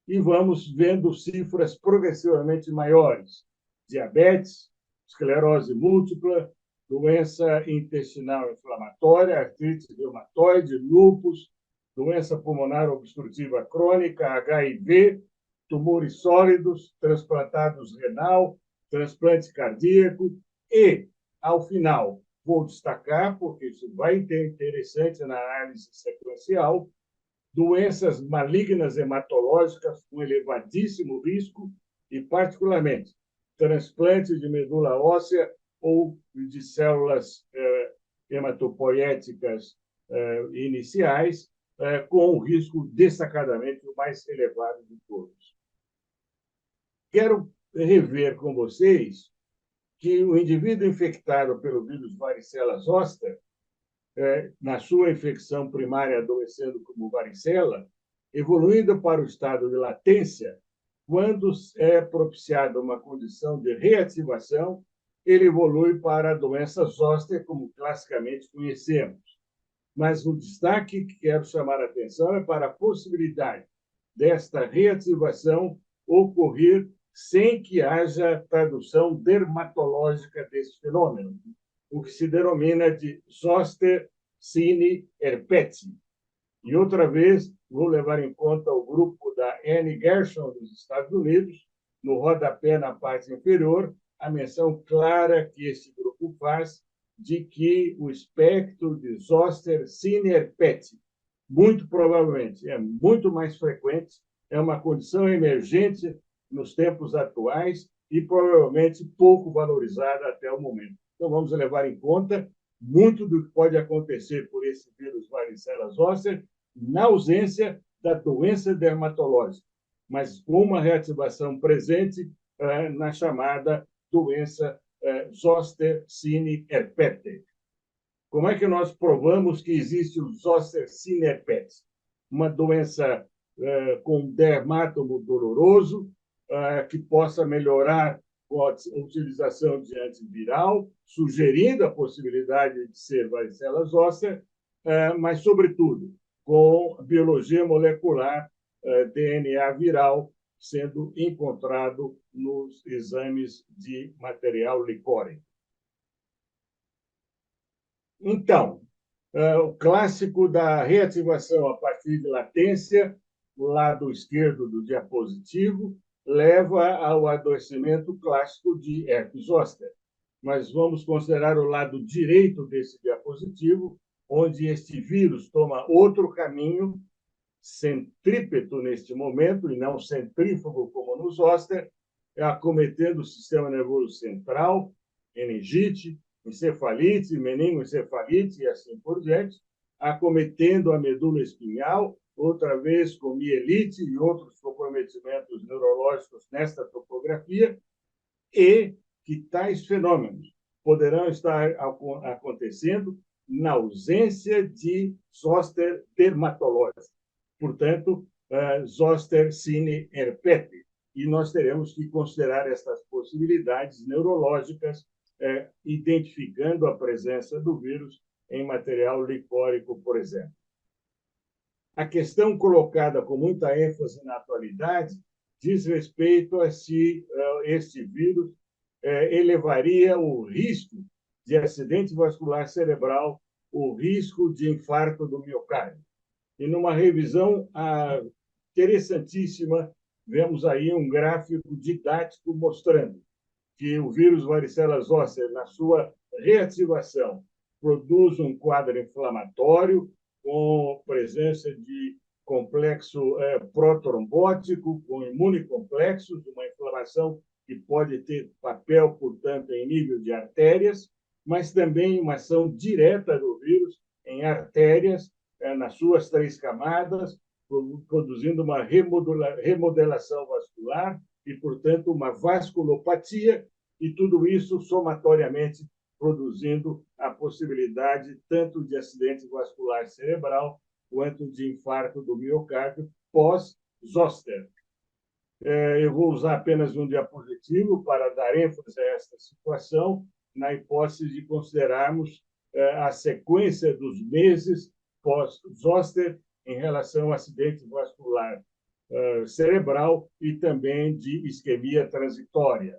e vamos vendo cifras progressivamente maiores: diabetes, esclerose múltipla, doença intestinal inflamatória, artrite reumatoide, lúpus, doença pulmonar obstrutiva crônica, HIV, tumores sólidos, transplantados renal, transplante cardíaco e, ao final, vou destacar, porque isso vai ser interessante na análise sequencial, doenças malignas hematológicas com elevadíssimo risco e, particularmente, transplante de medula óssea ou de células hematopoéticas iniciais, com o risco destacadamente o mais elevado de todos. Quero rever com vocês que o indivíduo infectado pelo vírus varicela zoster, na sua infecção primária adoecendo como varicela, evoluindo para o estado de latência, quando é propiciada uma condição de reativação, ele evolui para a doença zoster, como classicamente conhecemos. Mas o destaque que quero chamar a atenção é para a possibilidade desta reativação ocorrer sem que haja tradução dermatológica desse fenômeno, o que se denomina de zoster sine herpeti. E outra vez, vou levar em conta o grupo da Anne Gershon dos Estados Unidos, no rodapé na parte inferior, a menção clara que esse grupo faz de que o espectro de zoster sine herpeti, muito provavelmente, é muito mais frequente, é uma condição emergente nos tempos atuais e provavelmente pouco valorizada até o momento. Então, vamos levar em conta muito do que pode acontecer por esse vírus varicela zoster na ausência da doença dermatológica, mas com uma reativação presente na chamada doença zoster sine herpeti. Como é que nós provamos que existe o zoster sine herpeti? Uma doença com dermátomo doloroso, que possa melhorar com a utilização de antiviral, sugerindo a possibilidade de ser varicela zoster, mas, sobretudo, com biologia molecular, DNA viral, sendo encontrado nos exames de material licórico. Então, o clássico da reativação a partir de latência, o lado esquerdo do diapositivo, leva ao adoecimento clássico de herpes zoster. Mas vamos considerar o lado direito desse diapositivo, onde este vírus toma outro caminho, centrípeto neste momento, e não centrífugo como no zoster, acometendo o sistema nervoso central, meningite, encefalite, meningoencefalite e assim por diante, acometendo a medula espinhal, outra vez com mielite e outros comprometimentos neurológicos nesta topografia, e que tais fenômenos poderão estar acontecendo na ausência de zoster dermatológico. Portanto, zoster sine herpete. E nós teremos que considerar estas possibilidades neurológicas, identificando a presença do vírus em material licórico, por exemplo. A questão colocada com muita ênfase na atualidade diz respeito a se este vírus elevaria o risco de acidente vascular cerebral, o risco de infarto do miocárdio. E numa revisão interessantíssima, vemos aí um gráfico didático mostrando que o vírus varicela zoster, na sua reativação, produz um quadro inflamatório com presença de complexo protrombótico, com imunocomplexos, uma inflamação que pode ter papel, portanto, em nível de artérias, mas também uma ação direta do vírus em artérias, nas suas 3 camadas, produzindo uma remodelação vascular e, portanto, uma vasculopatia, e tudo isso somatoriamente produzindo a possibilidade tanto de acidente vascular cerebral quanto de infarto do miocárdio pós-zoster. Eu vou usar apenas um diapositivo para dar ênfase a esta situação, na hipótese de considerarmos a sequência dos meses pós-zoster em relação ao acidente vascular cerebral e também de isquemia transitória.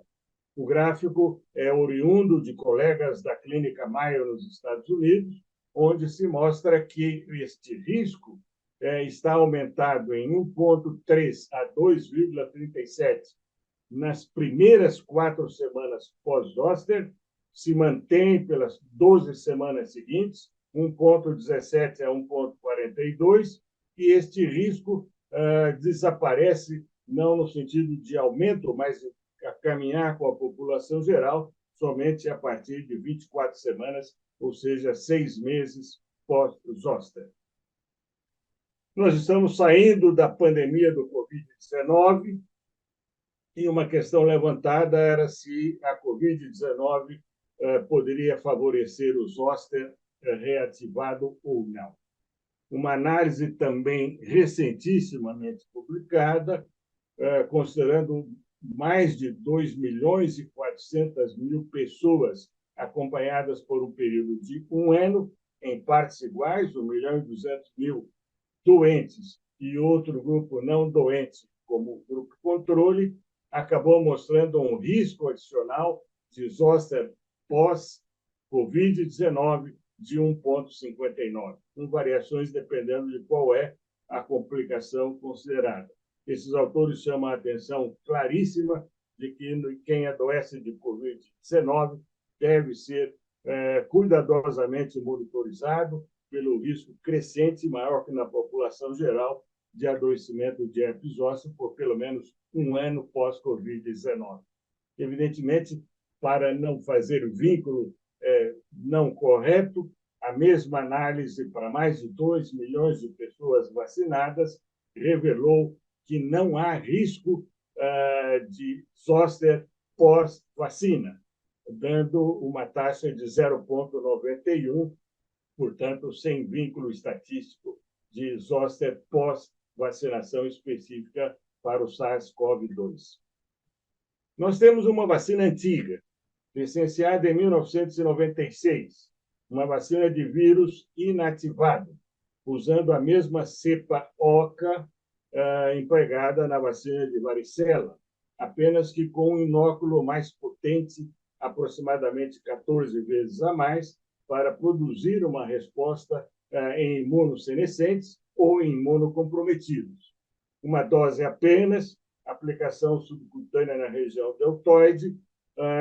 O gráfico é oriundo de colegas da Clínica Mayo nos Estados Unidos, onde se mostra que este risco está aumentado em 1,3 a 2,37 nas primeiras 4 semanas pós-zoster, se mantém pelas 12 semanas seguintes, 1,17 a 1,42, e este risco desaparece, não no sentido de aumento, mas a caminhar com a população geral, somente a partir de 24 semanas, ou seja, 6 meses pós-zoster. Nós estamos saindo da pandemia do Covid-19 e uma questão levantada era se a Covid-19 poderia favorecer o zoster reativado ou não. Uma análise também recentissimamente publicada, considerando mais de 2.400.000 pessoas acompanhadas por um período de 1 ano, em partes iguais, 1.200.000 doentes e outro grupo não doente, como o grupo controle, acabou mostrando um risco adicional de zoster pós-Covid-19 de 1,59, com variações dependendo de qual é a complicação considerada. Esses autores chamam a atenção claríssima de que quem adoece de Covid-19 deve ser cuidadosamente monitorizado pelo risco crescente, maior que na população geral, de adoecimento de herpes zoster por pelo menos 1 ano pós-Covid-19. Evidentemente, para não fazer vínculo não correto, a mesma análise para mais de 2 milhões de pessoas vacinadas revelou que não há risco de zoster pós-vacina, dando uma taxa de 0,91, portanto, sem vínculo estatístico de zoster pós-vacinação específica para o SARS-CoV-2. Nós temos uma vacina antiga, licenciada em 1996, uma vacina de vírus inativado, usando a mesma cepa oca empregada na vacina de varicela, apenas que com um inóculo mais potente, aproximadamente 14 vezes a mais, para produzir uma resposta em imunossenescentes ou em imunocomprometidos. Uma dose apenas, aplicação subcutânea na região deltoide,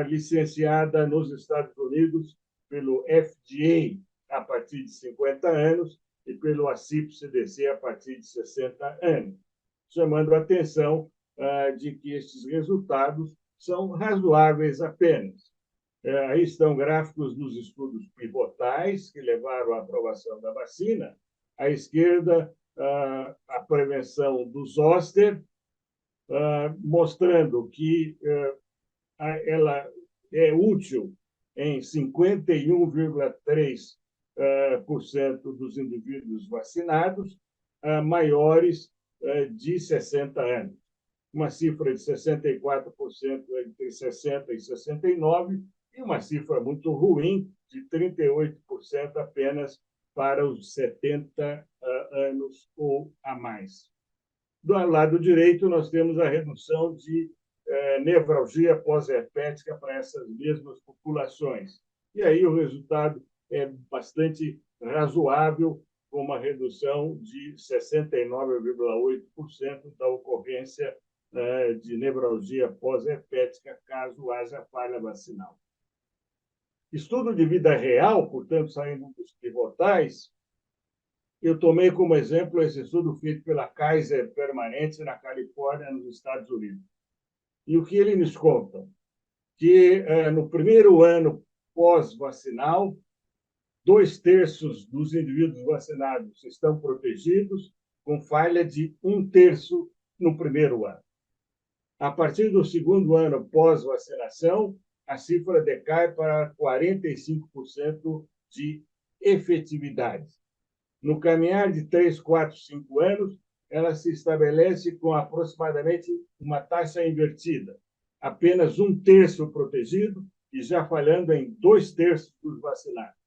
licenciada nos Estados Unidos pelo FDA a partir de 50 anos e pelo ACIP-CDC a partir de 60 anos, chamando a atenção de que estes resultados são razoáveis apenas. Aí estão gráficos dos estudos pivotais que levaram à aprovação da vacina. À esquerda, a prevenção do zoster, mostrando que ela é útil em 51,3% dos indivíduos vacinados maiores de 60 anos. Uma cifra de 64% entre 60 e 69, e uma cifra muito ruim de 38% apenas para os 70 anos ou a mais. Do lado direito, nós temos a redução de nevralgia pós-herpética para essas mesmas populações. E aí o resultado é bastante razoável, com uma redução de 69,8% da ocorrência de nevralgia pós-herpética, caso haja falha vacinal. Estudo de vida real, portanto, saindo dos pivotais, eu tomei como exemplo esse estudo feito pela Kaiser Permanente, na Califórnia, nos Estados Unidos. E o que ele nos conta? Que no primeiro ano pós-vacinal, 2/3 dos indivíduos vacinados estão protegidos, com falha de 1/3 no primeiro ano. A partir do segundo ano pós-vacinação, a cifra decai para 45% de efetividade. No caminhar de 3, 4, 5 anos, ela se estabelece com aproximadamente uma taxa invertida. Apenas 1/3 protegido e já falhando em 2/3 dos vacinados.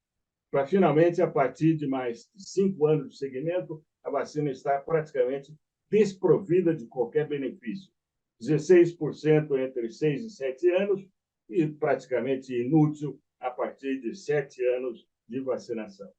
Para, finalmente, a partir de mais de 5 anos de seguimento, a vacina está praticamente desprovida de qualquer benefício. 16% entre 6 e 7 anos e praticamente inútil a partir de 7 anos de vacinação.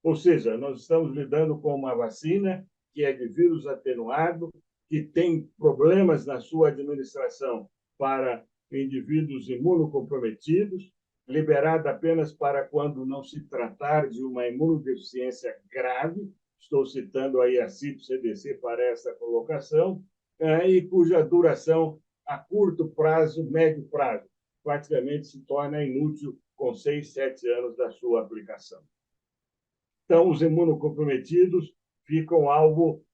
Ou seja, nós estamos lidando com uma vacina que é de vírus atenuado, que tem problemas na sua administração para indivíduos imunocomprometidos, liberada apenas para quando não se tratar de uma imunodeficiência grave, estou citando aí a CIP-CDC para essa colocação, e cuja duração a curto prazo, médio prazo, praticamente se torna inútil com 6, 7 anos da sua aplicação. Então, os imunocomprometidos ficam alvo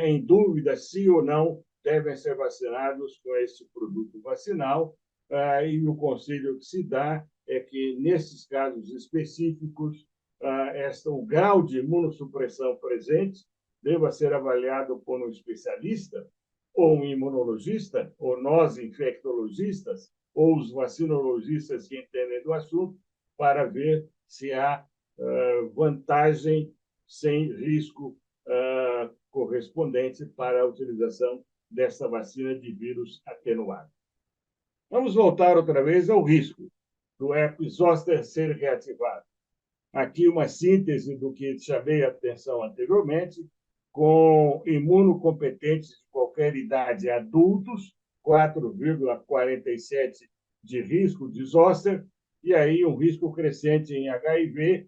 em dúvida se ou não devem ser vacinados com esse produto vacinal, e o conselho que se dá é que, nesses casos específicos, o grau de imunossupressão presente deva ser avaliado por um especialista, ou um imunologista, ou nós, infectologistas, ou os vacinologistas que entendem do assunto, para ver se há vantagem sem risco correspondente para a utilização dessa vacina de vírus atenuado. Vamos voltar outra vez ao risco do herpes zoster ser reativado. Aqui uma síntese do que chamei a atenção anteriormente, com imunocompetentes de qualquer idade adultos, 4,47 de risco de zoster, e aí um risco crescente em HIV,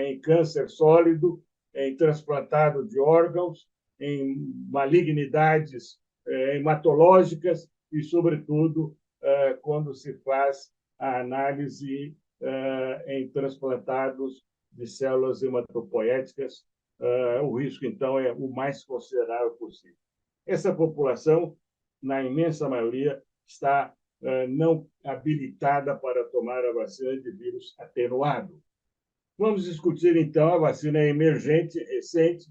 em câncer sólido, em transplantado de órgãos, em malignidades hematológicas e, sobretudo, quando se faz a análise em transplantados de células hematopoéticas, o risco, então, é o mais considerável possível. Essa população, na imensa maioria, está não habilitada para tomar a vacina de vírus atenuado. Vamos discutir, então, a vacina emergente, recente,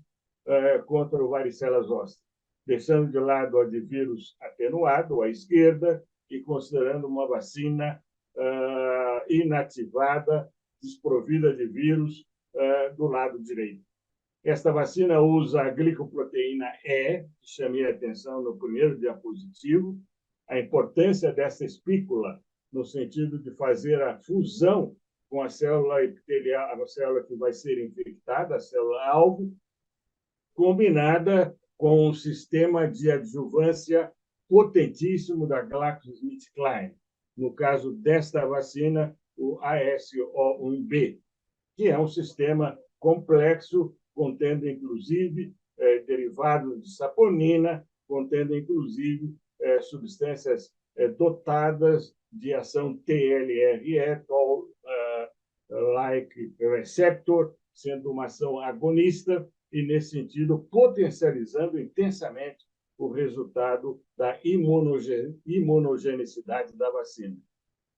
contra o varicela zoster, deixando de lado a de vírus atenuado, à esquerda, e considerando uma vacina inativada, desprovida de vírus, do lado direito. Esta vacina usa a glicoproteína E, que chamei a atenção no primeiro diapositivo, a importância dessa espícula no sentido de fazer a fusão com a célula epitelial, a célula que vai ser infectada, a célula-alvo, combinada com um sistema de adjuvância potentíssimo da GlaxoSmithKline, no caso desta vacina, o AS01B, que é um sistema complexo, contendo, inclusive, derivados de saponina, contendo, inclusive, substâncias dotadas de ação TLRE, Toll-like receptor, sendo uma ação agonista e, nesse sentido, potencializando intensamente o resultado da imunogenicidade da vacina.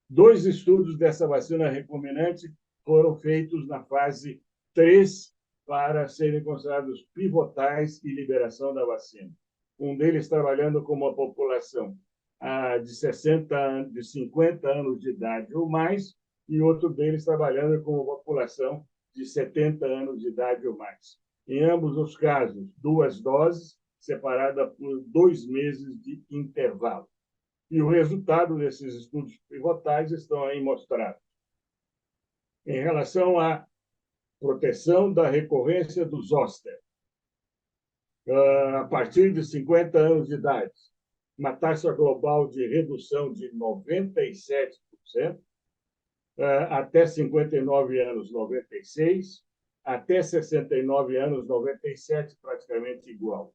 2 estudos dessa vacina recombinante foram feitos na fase 3 para serem considerados pivotais e liberação da vacina. Um deles trabalhando com uma população de 50 anos de idade ou mais, e outro deles trabalhando com uma população de 70 anos de idade ou mais. Em ambos os casos, 2 doses, separadas por 2 meses de intervalo. E o resultado desses estudos pivotais estão aí mostrados. Em relação à proteção da recorrência do zoster, a partir de 50 anos de idade, uma taxa global de redução de 97%, até 59 anos, 96%, até 69 anos, 97%, praticamente igual.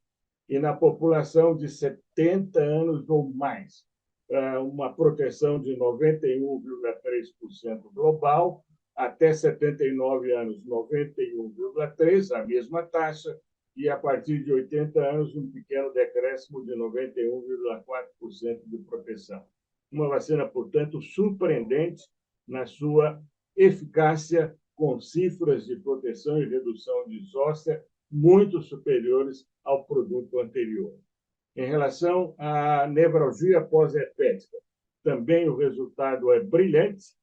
E na população de 70 anos ou mais, uma proteção de 91,3% global, até 79 anos, 91,3%, a mesma taxa, e a partir de 80 anos, um pequeno decréscimo de 91,4% de proteção. Uma vacina, portanto, surpreendente na sua eficácia, com cifras de proteção e redução de zoster muito superiores ao produto anterior. Em relação à nevralgia pós-herpética, também o resultado é brilhante.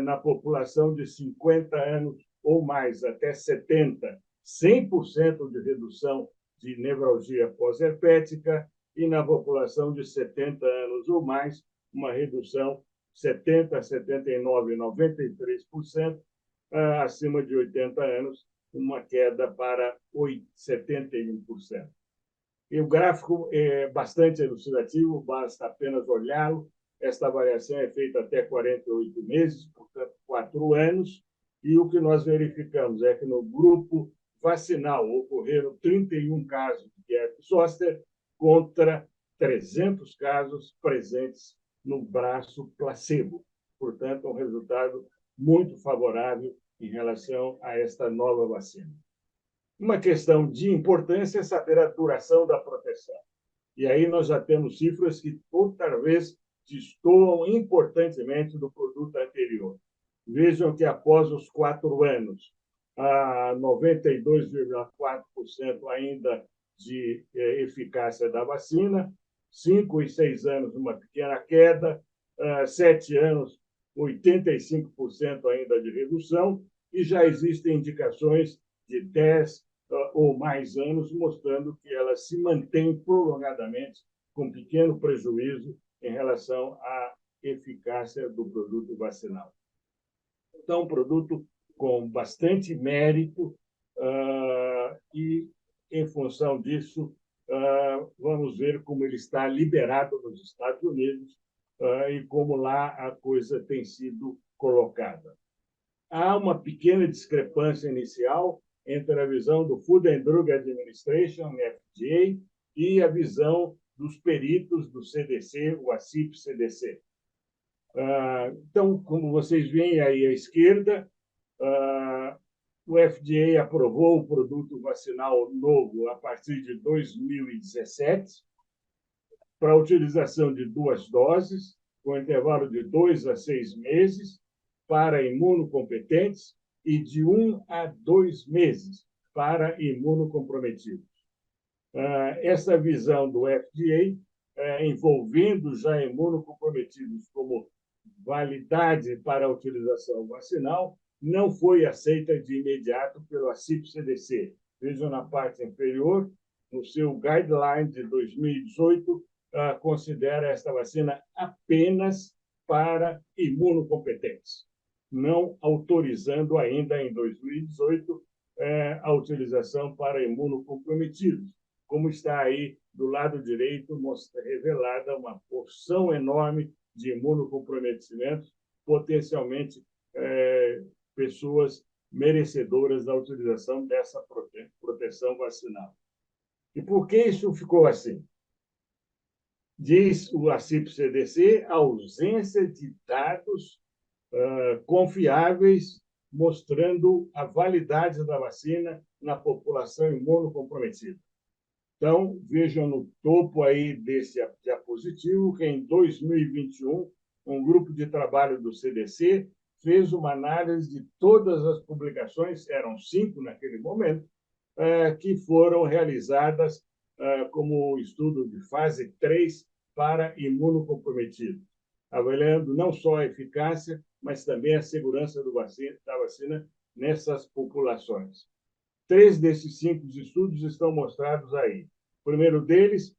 Na população de 50 anos ou mais, até 70, 100% de redução de nevralgia pós-herpética, e na população de 70 anos ou mais, uma redução 70, 79, 93%, acima de 80 anos, uma queda para 71%. E o gráfico é bastante elucidativo, basta apenas olhá-lo. Esta avaliação é feita até 48 meses, portanto, 4 anos, e o que nós verificamos é que no grupo vacinal ocorreram 31 casos de herpes zoster contra 300 casos presentes no braço placebo. Portanto, um resultado muito favorável em relação a esta nova vacina. Uma questão de importância é saber a duração da proteção. E aí nós já temos cifras que, outra vez, destoam importantemente do produto anterior. Vejam que, após os 4 anos, 92,4% ainda de eficácia da vacina, 5 e 6 anos, uma pequena queda, 7 anos, 85% ainda de redução, e já existem indicações de 10 ou mais anos, mostrando que ela se mantém prolongadamente com pequeno prejuízo em relação à eficácia do produto vacinal. Então, um produto com bastante mérito e, em função disso, vamos ver como ele está liberado nos Estados Unidos e como lá a coisa tem sido colocada. Há uma pequena discrepância inicial entre a visão do Food and Drug Administration, FDA, e a visão dos peritos do CDC, o ACIP-CDC. Então, como vocês veem aí à esquerda, o FDA aprovou o produto vacinal novo a partir de 2017 para a utilização de 2 doses, com intervalo de 2 a 6 meses, para imunocompetentes e de 1 a 2 meses para imunocomprometidos. Essa visão do FDA, envolvendo já imunocomprometidos como validade para a utilização vacinal, não foi aceita de imediato pelo ACIP-CDC, Vejam na parte inferior, no seu guideline de 2018, considera esta vacina apenas para imunocompetentes, não autorizando ainda em 2018 a utilização para imunocomprometidos, como está aí do lado direito, revelada uma porção enorme de imunocomprometimentos, potencialmente pessoas merecedoras da utilização dessa proteção vacinal. E por que isso ficou assim? Diz o ACIP-CDC, a ausência de dados confiáveis mostrando a validade da vacina na população imunocomprometida. Então, vejam no topo aí desse diapositivo que em 2021, um grupo de trabalho do CDC fez uma análise de todas as publicações, eram 5 naquele momento, que foram realizadas como estudo de fase 3 para imunocomprometidos, avaliando não só a eficácia, mas também a segurança da vacina nessas populações. 3 desses 5 estudos estão mostrados aí. O primeiro deles,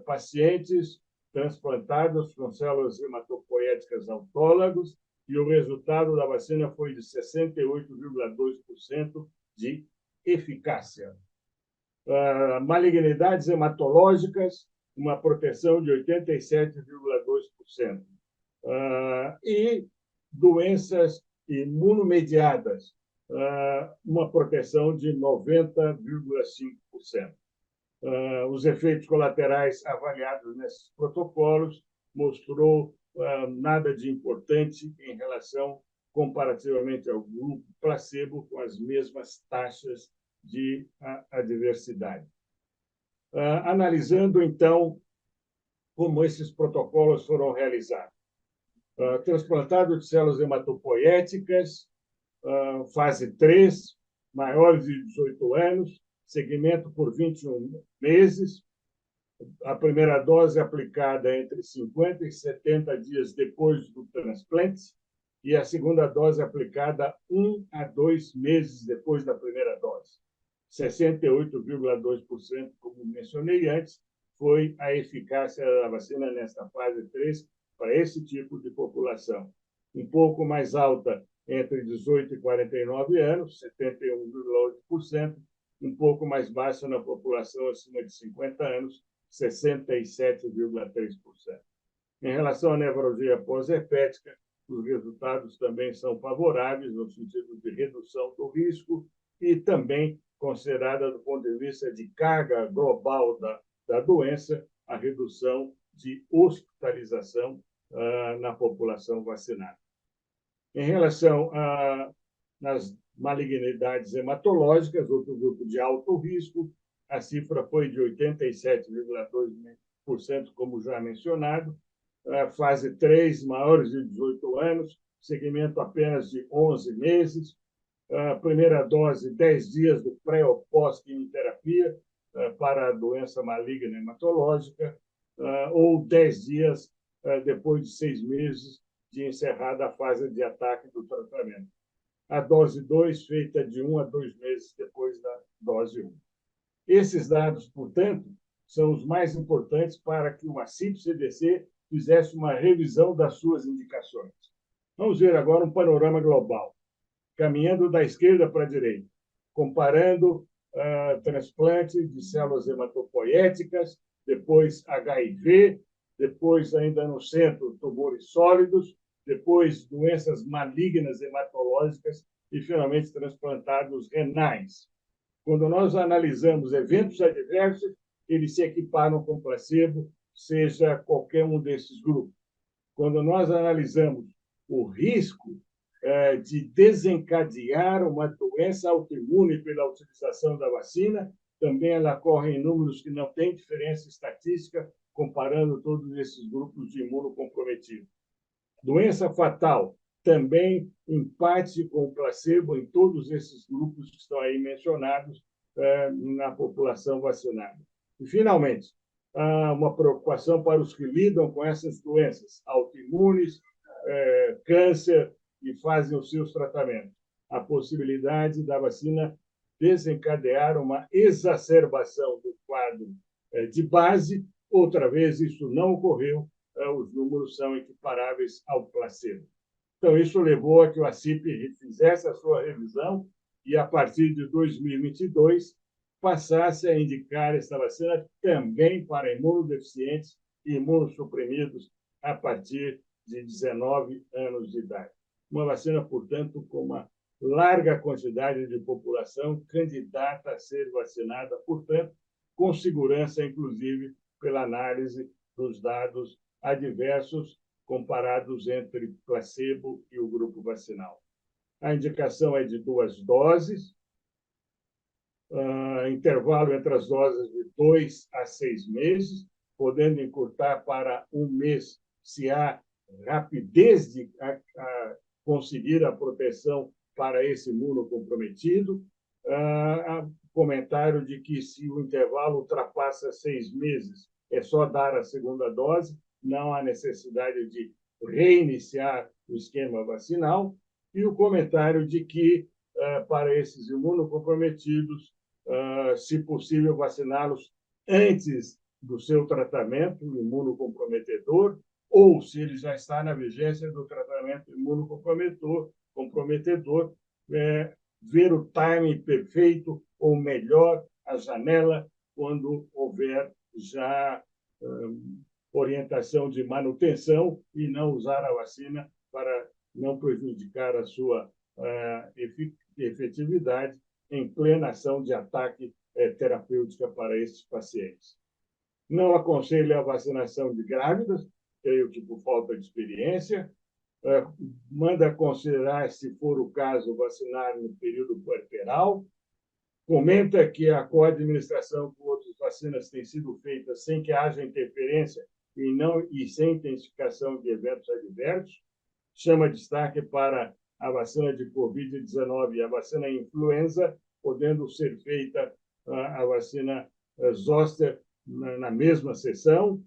pacientes transplantados com células hematopoéticas autólogas, e o resultado da vacina foi de 68,2% de eficácia. Malignidades hematológicas, uma proteção de 87,2%. E doenças imunomediadas, uma proteção de 90,5%. Os efeitos colaterais avaliados nesses protocolos mostrou nada de importante em relação, comparativamente ao grupo placebo, com as mesmas taxas de adversidade. Analisando, então, como esses protocolos foram realizados. Transplantado de células hematopoéticas, fase 3, maiores de 18 anos, segmento por 21 meses, a primeira dose aplicada entre 50 e 70 dias depois do transplante e a segunda dose aplicada 1 a 2 meses depois da primeira dose. 68,2%, como mencionei antes, foi a eficácia da vacina nesta fase 3 para esse tipo de população. Um pouco mais alta entre 18 e 49 anos, 71,8%, um pouco mais baixa na população acima de 50 anos, 67,3%. Em relação à nevralgia pós-herpética, os resultados também são favoráveis no sentido de redução do risco e também considerada do ponto de vista de carga global da doença, a redução de hospitalização na população vacinada. Em relação às malignidades hematológicas, outro grupo de alto risco, a cifra foi de 87,2%, como já mencionado. Fase 3, maiores de 18 anos, segmento apenas de 11 meses. Primeira dose, 10 dias do pré ou pós-quimioterapia para a doença maligna hematológica, ou 10 dias depois de 6 meses de encerrada a fase de ataque do tratamento. A dose 2, feita de 1 a 2 meses depois da dose 1. Esses dados, portanto, são os mais importantes para que o ACIP-CDC fizesse uma revisão das suas indicações. Vamos ver agora um panorama global, caminhando da esquerda para a direita, comparando transplante de células hematopoéticas, depois HIV, depois, ainda no centro, tumores sólidos, depois doenças malignas hematológicas e, finalmente, transplantados renais. Quando nós analisamos eventos adversos, eles se equiparam com placebo, seja qualquer um desses grupos. Quando nós analisamos o risco de desencadear uma doença autoimune pela utilização da vacina, também ela ocorre em números que não têm diferença estatística, comparando todos esses grupos de imunocomprometidos. Doença fatal, também empate com o placebo em todos esses grupos que estão aí mencionados na população vacinada. E, finalmente, uma preocupação para os que lidam com essas doenças autoimunes, câncer, e fazem os seus tratamentos. A possibilidade da vacina desencadear uma exacerbação do quadro de base. Outra vez, isso não ocorreu, os números são equiparáveis ao placebo. Então, isso levou a que o ACIP fizesse a sua revisão e, a partir de 2022, passasse a indicar esta vacina também para imunodeficientes e imunossuprimidos a partir de 19 anos de idade. Uma vacina, portanto, com uma larga quantidade de população candidata a ser vacinada, portanto, com segurança, inclusive, pela análise dos dados adversos comparados entre placebo e o grupo vacinal. A indicação é de 2 doses, intervalo entre as doses de 2 a 6 meses, podendo encurtar para 1 mês se há rapidez de conseguir a proteção para esse imunocomprometido. Comentário de que, se o intervalo ultrapassa 6 meses, é só dar a segunda dose, não há necessidade de reiniciar o esquema vacinal. E o comentário de que, para esses imunocomprometidos, se possível, vaciná-los antes do seu tratamento imunocomprometedor, ou, se ele já está na vigência do tratamento imunocomprometedor, ver o timing perfeito, ou melhor, a janela, quando houver já orientação de manutenção, e não usar a vacina para não prejudicar a sua efetividade em plena ação de ataque terapêutica para esses pacientes. Não aconselho a vacinação de grávidas, creio que por falta de experiência. Manda considerar, se for o caso, vacinar no período puerperal. Comenta que a coadministração com outras vacinas tem sido feita sem que haja interferência e sem intensificação de eventos adversos. Chama destaque para a vacina de Covid-19 e a vacina influenza, podendo ser feita a vacina zoster na mesma sessão,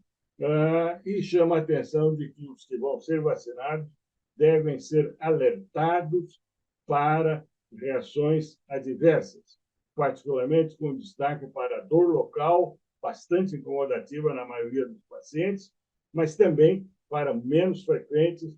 e chama a atenção de que os que vão ser vacinados devem ser alertados para reações adversas, particularmente com destaque para a dor local, bastante incomodativa na maioria dos pacientes, mas também para menos frequentes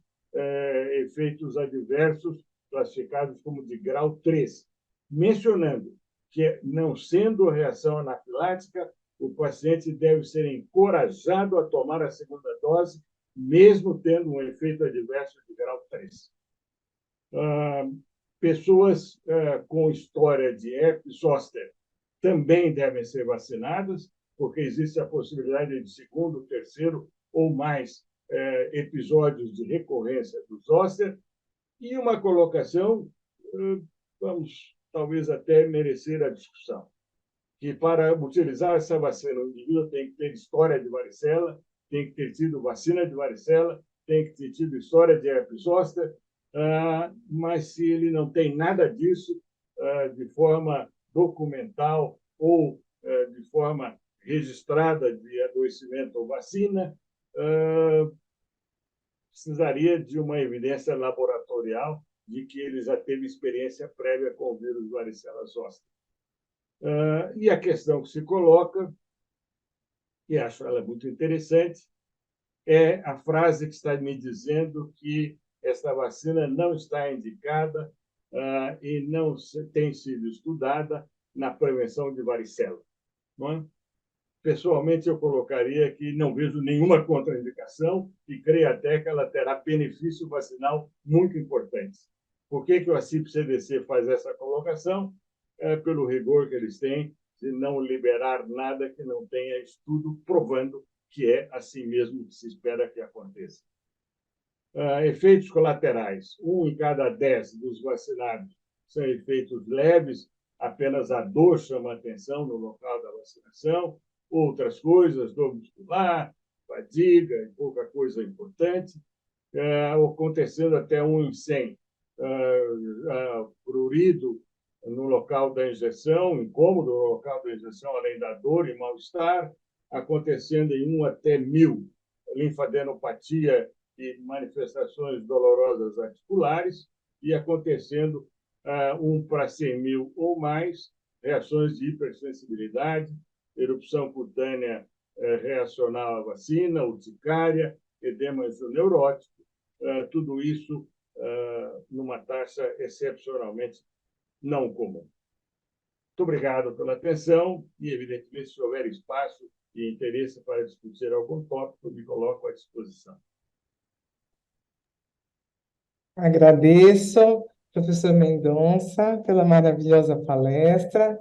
efeitos adversos classificados como de grau 3, mencionando que, não sendo reação anafilática, o paciente deve ser encorajado a tomar a segunda dose, mesmo tendo um efeito adverso de grau 3. Pessoas com história de herpes zoster também devem ser vacinadas, porque existe a possibilidade de segundo, terceiro ou mais episódios de recorrência do zoster. E uma colocação, vamos talvez até merecer a discussão, que para utilizar essa vacina, o indivíduo tem que ter história de varicela, tem que ter tido vacina de varicela, tem que ter tido história de herpes zoster, mas se ele não tem nada disso, de forma documental ou de forma registrada de adoecimento ou vacina, precisaria de uma evidência laboratorial de que ele já teve experiência prévia com o vírus varicela zoster. E a questão que se coloca, e acho ela muito interessante, é a frase que está me dizendo que essa vacina não está indicada e não tem sido estudada na prevenção de varicela. Não é? Pessoalmente, eu colocaria que não vejo nenhuma contraindicação e creio até que ela terá benefício vacinal muito importantes. Por que o ACIP-CDC faz essa colocação? Pelo rigor que eles têm de não liberar nada que não tenha estudo provando que é assim mesmo que se espera que aconteça. Efeitos colaterais. 1 em cada 10 dos vacinados são efeitos leves, apenas a dor chama a atenção no local da vacinação. Outras coisas, dor muscular, fadiga e pouca coisa importante, acontecendo até 1 em 100. Prurido no local da injeção, incômodo no local da injeção, além da dor e mal-estar, acontecendo em 1 até 1000, linfadenopatia e manifestações dolorosas articulares, e acontecendo 1 para 100 mil ou mais, reações de hipersensibilidade, erupção cutânea reacional à vacina, urticária, edema neurótico, tudo isso numa taxa excepcionalmente não comum. Muito obrigado pela atenção e, evidentemente, se houver espaço e interesse para discutir algum tópico, me coloco à disposição. Agradeço, professor Mendonça, pela maravilhosa palestra.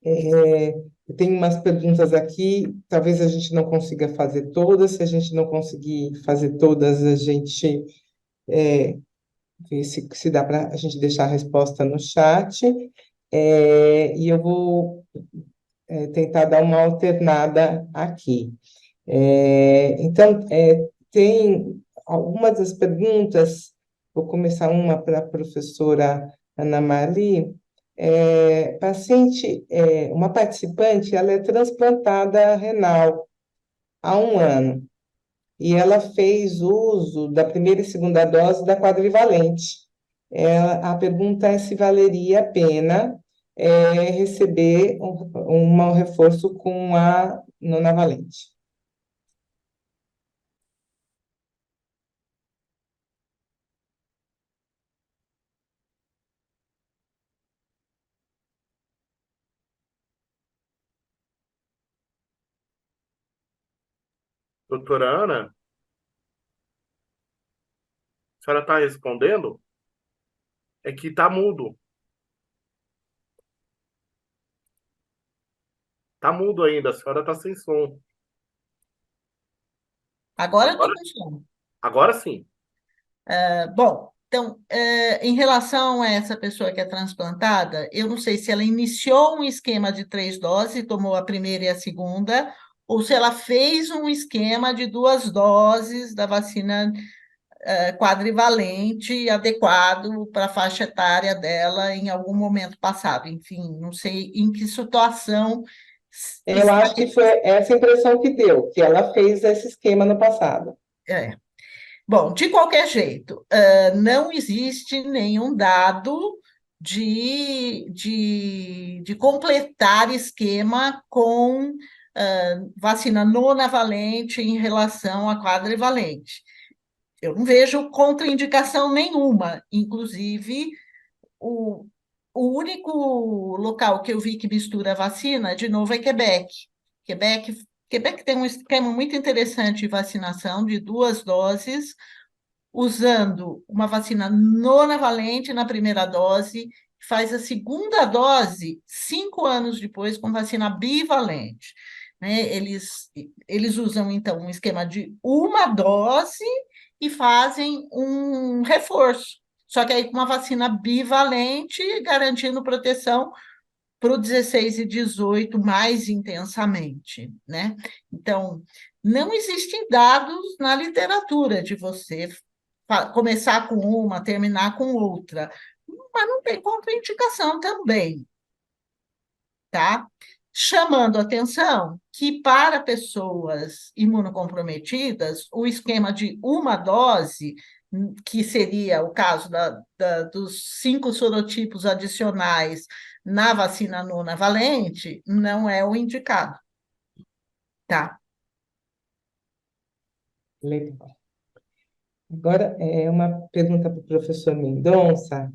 Eu tenho umas perguntas aqui, talvez a gente não consiga fazer todas. Se a gente não conseguir fazer todas, a gente ver se dá para a gente deixar a resposta no chat. E eu vou tentar dar uma alternada aqui. Então, tem algumas das perguntas, vou começar uma para a professora Ana Marli. Uma participante, ela é transplantada renal há um ano, e ela fez uso da primeira e segunda dose da quadrivalente. A pergunta é se valeria a pena receber um reforço com a nonavalente. Doutora Ana, a senhora está respondendo? É que está mudo. Está mudo ainda, a senhora está sem som. Agora eu estou com som. Agora sim. Bom, então, em relação a essa pessoa que é transplantada, eu não sei se ela iniciou um esquema de 3 doses, tomou a primeira e a segunda, ou se ela fez um esquema de 2 doses da vacina quadrivalente adequado para a faixa etária dela em algum momento passado. Enfim, não sei em que situação. Eu acho que foi essa impressão que deu, que ela fez esse esquema no passado. Bom, de qualquer jeito, não existe nenhum dado de completar esquema com vacina nonavalente em relação à quadrivalente. Eu não vejo contraindicação nenhuma. Inclusive, o único local que eu vi que mistura vacina, de novo, é Quebec. Quebec tem um esquema muito interessante de vacinação de 2 doses, usando uma vacina nonavalente na primeira dose, faz a segunda dose 5 anos depois com vacina bivalente. Né? Eles usam, então, um esquema de uma dose e fazem um reforço. Só que aí com uma vacina bivalente, garantindo proteção para o 16 e 18 mais intensamente, né? Então, não existem dados na literatura de você começar com uma, terminar com outra, mas não tem contraindicação também, tá? Chamando atenção que para pessoas imunocomprometidas, o esquema de uma dose, que seria o caso dos 5 sorotipos adicionais na vacina nonavalente, não é o indicado, tá? Legal. Agora, uma pergunta para o professor Mendonça.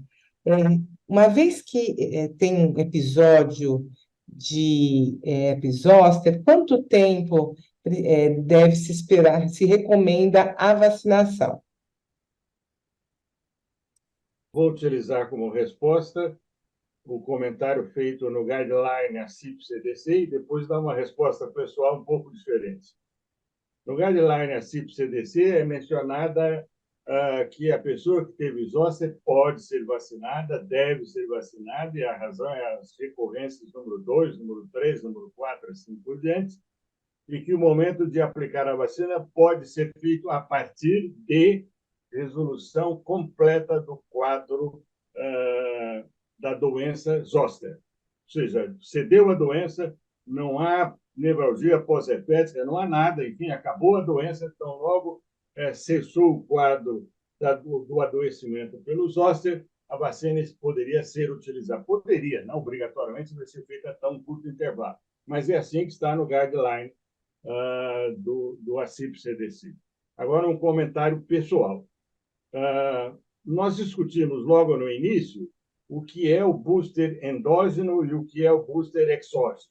Uma vez que tem um episódio de zoster, quanto tempo deve se esperar, se recomenda a vacinação? Vou utilizar como resposta o comentário feito no guideline ACIP-CDC e depois dar uma resposta pessoal um pouco diferente. No guideline ACIP-CDC é mencionada que a pessoa que teve zoster pode ser vacinada, deve ser vacinada, e a razão é as recorrências número 2, número 3, número 4, assim por diante, e que o momento de aplicar a vacina pode ser feito a partir de resolução completa do quadro da doença zoster. Ou seja, cedeu a doença, não há nevralgia pós-herpética, não há nada, enfim, acabou a doença, então logo cessou o quadro do adoecimento pelo zoster, a vacina poderia ser utilizada. Poderia, não obrigatoriamente vai ser feita a tão curto intervalo, mas é assim que está no guideline do ACIP-CDC. Agora, um comentário pessoal. Nós discutimos logo no início o que é o booster endógeno e o que é o booster exógeno.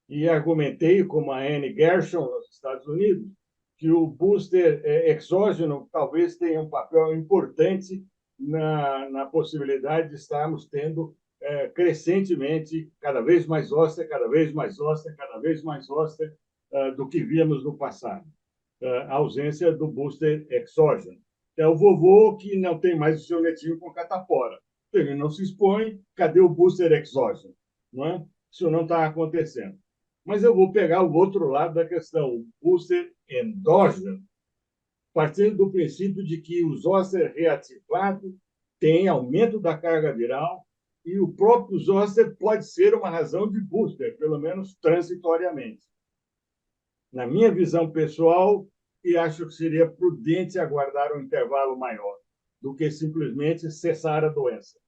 E argumentei, como a Anne Gershon, nos Estados Unidos, que o booster exógeno talvez tenha um papel importante na possibilidade de estarmos tendo crescentemente cada vez mais hóstea, cada vez mais hóstea, cada vez mais hóstea do que víamos no passado. A ausência do booster exógeno. É o vovô que não tem mais o seu netinho com catapora. Ele não se expõe, cadê o booster exógeno? Não é? Isso não está acontecendo. Mas eu vou pegar o outro lado da questão, o booster endógeno, partindo do princípio de que o zoster reativado tem aumento da carga viral e o próprio zoster pode ser uma razão de booster, pelo menos transitoriamente. Na minha visão pessoal, e acho que seria prudente aguardar um intervalo maior do que simplesmente cessar a doença,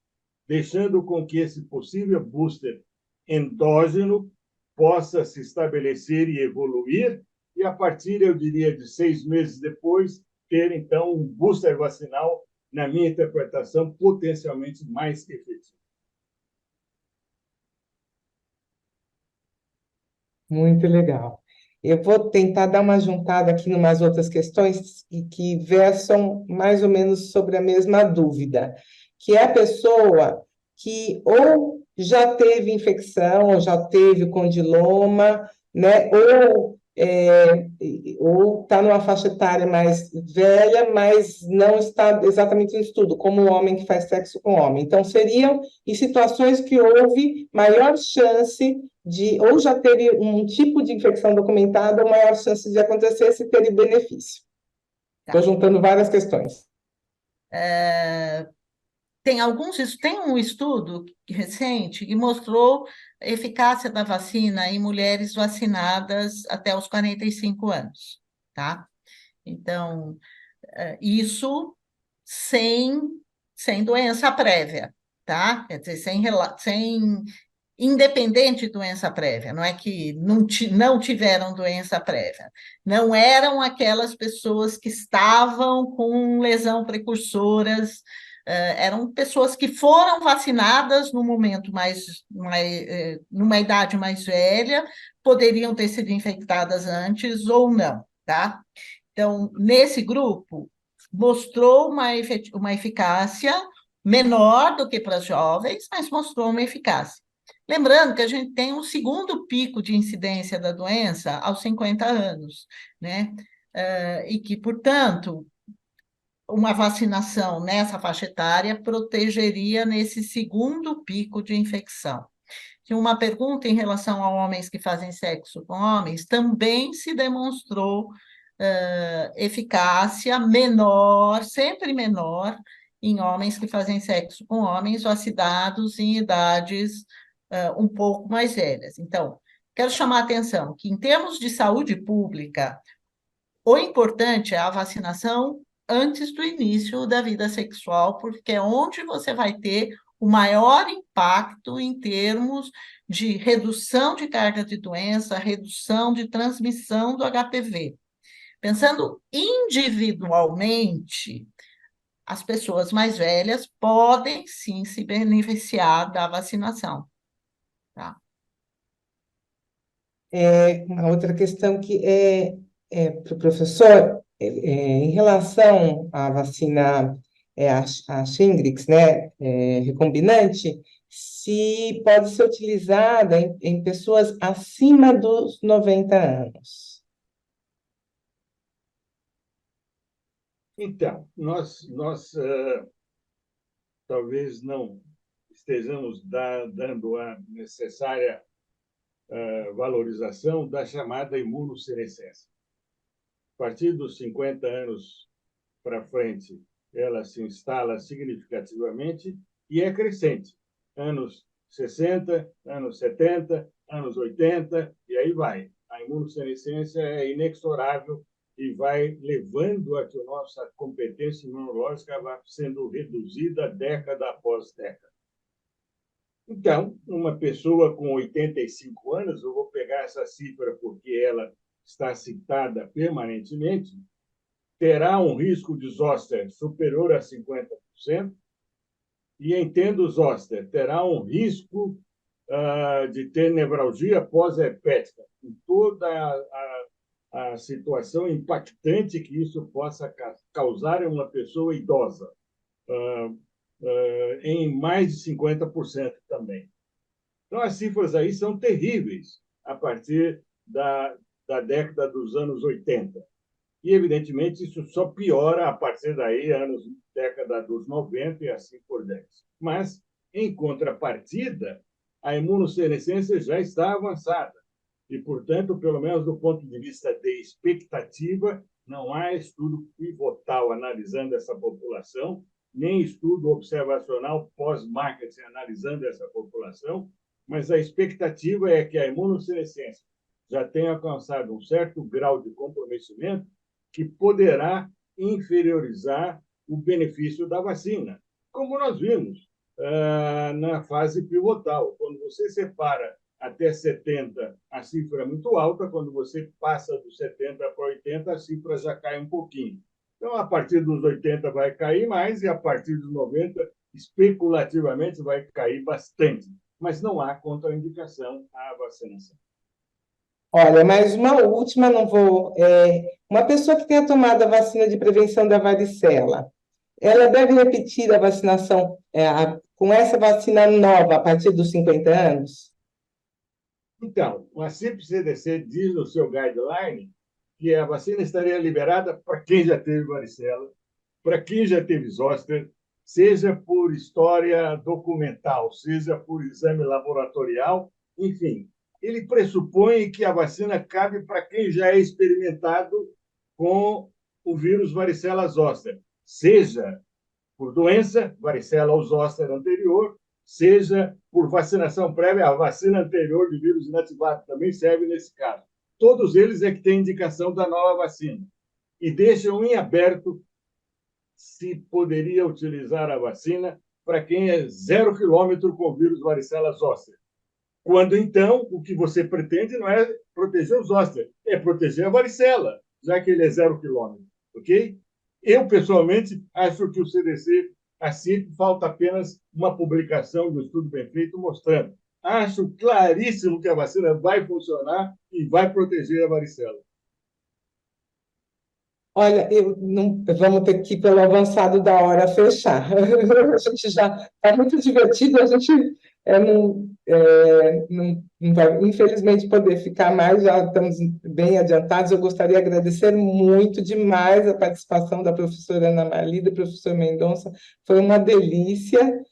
deixando com que esse possível booster endógeno possa se estabelecer e evoluir, e a partir, eu diria, de 6 meses depois, ter, então, um booster vacinal, na minha interpretação, potencialmente mais efetivo. Muito legal. Eu vou tentar dar uma juntada aqui em umas outras questões que versam mais ou menos sobre a mesma dúvida, que é a pessoa que ou já teve infecção, ou já teve condiloma, né, ou está numa faixa etária mais velha, mas não está exatamente em estudo, como o homem que faz sexo com homem. Então, seriam em situações que houve maior chance de ou já ter um tipo de infecção documentada, ou maior chance de acontecer se ter benefício. Estou juntando várias questões. Tem um estudo recente que mostrou a eficácia da vacina em mulheres vacinadas até os 45 anos, tá? Então, isso sem, sem doença prévia, tá? Quer dizer, sem independente de doença prévia, não é que não tiveram doença prévia, não eram aquelas pessoas que estavam com lesão precursoras, eram pessoas que foram vacinadas no momento numa idade mais velha, poderiam ter sido infectadas antes ou não, tá? Então, nesse grupo, mostrou uma eficácia menor do que para as jovens, mas mostrou uma eficácia. Lembrando que a gente tem um segundo pico de incidência da doença aos 50 anos, né? E que, portanto, uma vacinação nessa faixa etária protegeria nesse segundo pico de infecção. Tinha uma pergunta em relação a homens que fazem sexo com homens, também se demonstrou eficácia menor, sempre menor, em homens que fazem sexo com homens vacinados em idades um pouco mais velhas. Então, quero chamar a atenção que, em termos de saúde pública, o importante é a vacinação antes do início da vida sexual, porque é onde você vai ter o maior impacto em termos de redução de carga de doença, redução de transmissão do HPV. Pensando individualmente, as pessoas mais velhas podem sim se beneficiar da vacinação. Tá? Uma outra questão que para o professor, em relação à vacina, a Shingrix, né, recombinante, se pode ser utilizada em pessoas acima dos 90 anos. Então, nós talvez não estejamos dando a necessária valorização da chamada imunossenescência. A partir dos 50 anos para frente, ela se instala significativamente e é crescente. Anos 60, anos 70, anos 80, e aí vai. A imunossenescência é inexorável e vai levando a que a nossa competência imunológica vá sendo reduzida década após década. Então, uma pessoa com 85 anos, eu vou pegar essa cifra porque ela está citada permanentemente, terá um risco de zoster superior a 50%, e em tendo zoster, terá um risco de ter nevralgia pós-herpética, com toda a situação impactante que isso possa causar em uma pessoa idosa, em mais de 50% também. Então, as cifras aí são terríveis a partir da década dos anos 80. E, evidentemente, isso só piora a partir daí, década dos 90 e assim por diante. Mas, em contrapartida, a imunossenescência já está avançada. E, portanto, pelo menos do ponto de vista de expectativa, não há estudo pivotal analisando essa população, nem estudo observacional pós-marketing analisando essa população, mas a expectativa é que a imunossenescência já tenha alcançado um certo grau de comprometimento que poderá inferiorizar o benefício da vacina, como nós vimos na fase pivotal. Quando você separa até 70, a cifra é muito alta, quando você passa dos 70 para 80, a cifra já cai um pouquinho. Então, a partir dos 80 vai cair mais, e a partir dos 90, especulativamente, vai cair bastante. Mas não há contraindicação à vacinação. Olha, mais uma última, não vou. Uma pessoa que tenha tomado a vacina de prevenção da varicela, ela deve repetir a vacinação com essa vacina nova a partir dos 50 anos? Então, a CIP-CDC diz no seu guideline que a vacina estaria liberada para quem já teve varicela, para quem já teve zoster, seja por história documental, seja por exame laboratorial, enfim. Ele pressupõe que a vacina cabe para quem já é experimentado com o vírus varicela zoster, seja por doença, varicela ou zoster anterior, seja por vacinação prévia, a vacina anterior de vírus inativado também serve nesse caso. Todos eles é que têm indicação da nova vacina e deixam em aberto se poderia utilizar a vacina para quem é 0 quilômetro com vírus varicela zoster. Quando, então, o que você pretende não é proteger o zoster, é proteger a varicela, já que ele é 0 quilômetro, ok? Eu, pessoalmente, acho que o CDC, assim, falta apenas uma publicação do estudo bem feito mostrando. Acho claríssimo que a vacina vai funcionar e vai proteger a varicela. Olha, vamos ter que ir pelo avançado da hora fechar. A gente já está muito divertido, a gente não vai, infelizmente, poder ficar mais, já estamos bem adiantados. Eu gostaria de agradecer muito demais a participação da professora Ana Marli e do professor Mendonça. Foi uma delícia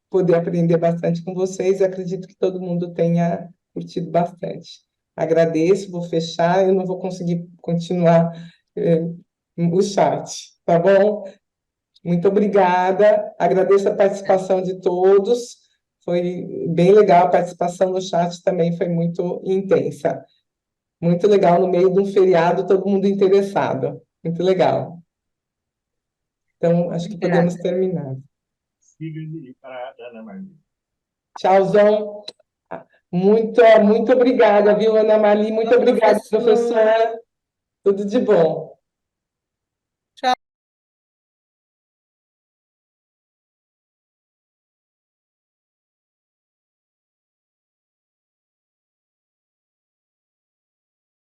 poder aprender bastante com vocês, e acredito que todo mundo tenha curtido bastante. Agradeço, vou fechar, eu não vou conseguir continuar o chat, tá bom? Muito obrigada, agradeço a participação de todos, foi bem legal, a participação no chat também foi muito intensa. Muito legal, no meio de um feriado, todo mundo interessado. Muito legal. Então, acho que podemos terminar. Siga-me para a Ana Marli. Tchauzão. Muito obrigada, viu, Ana Marli? Muito obrigada, professora. Tudo de bom.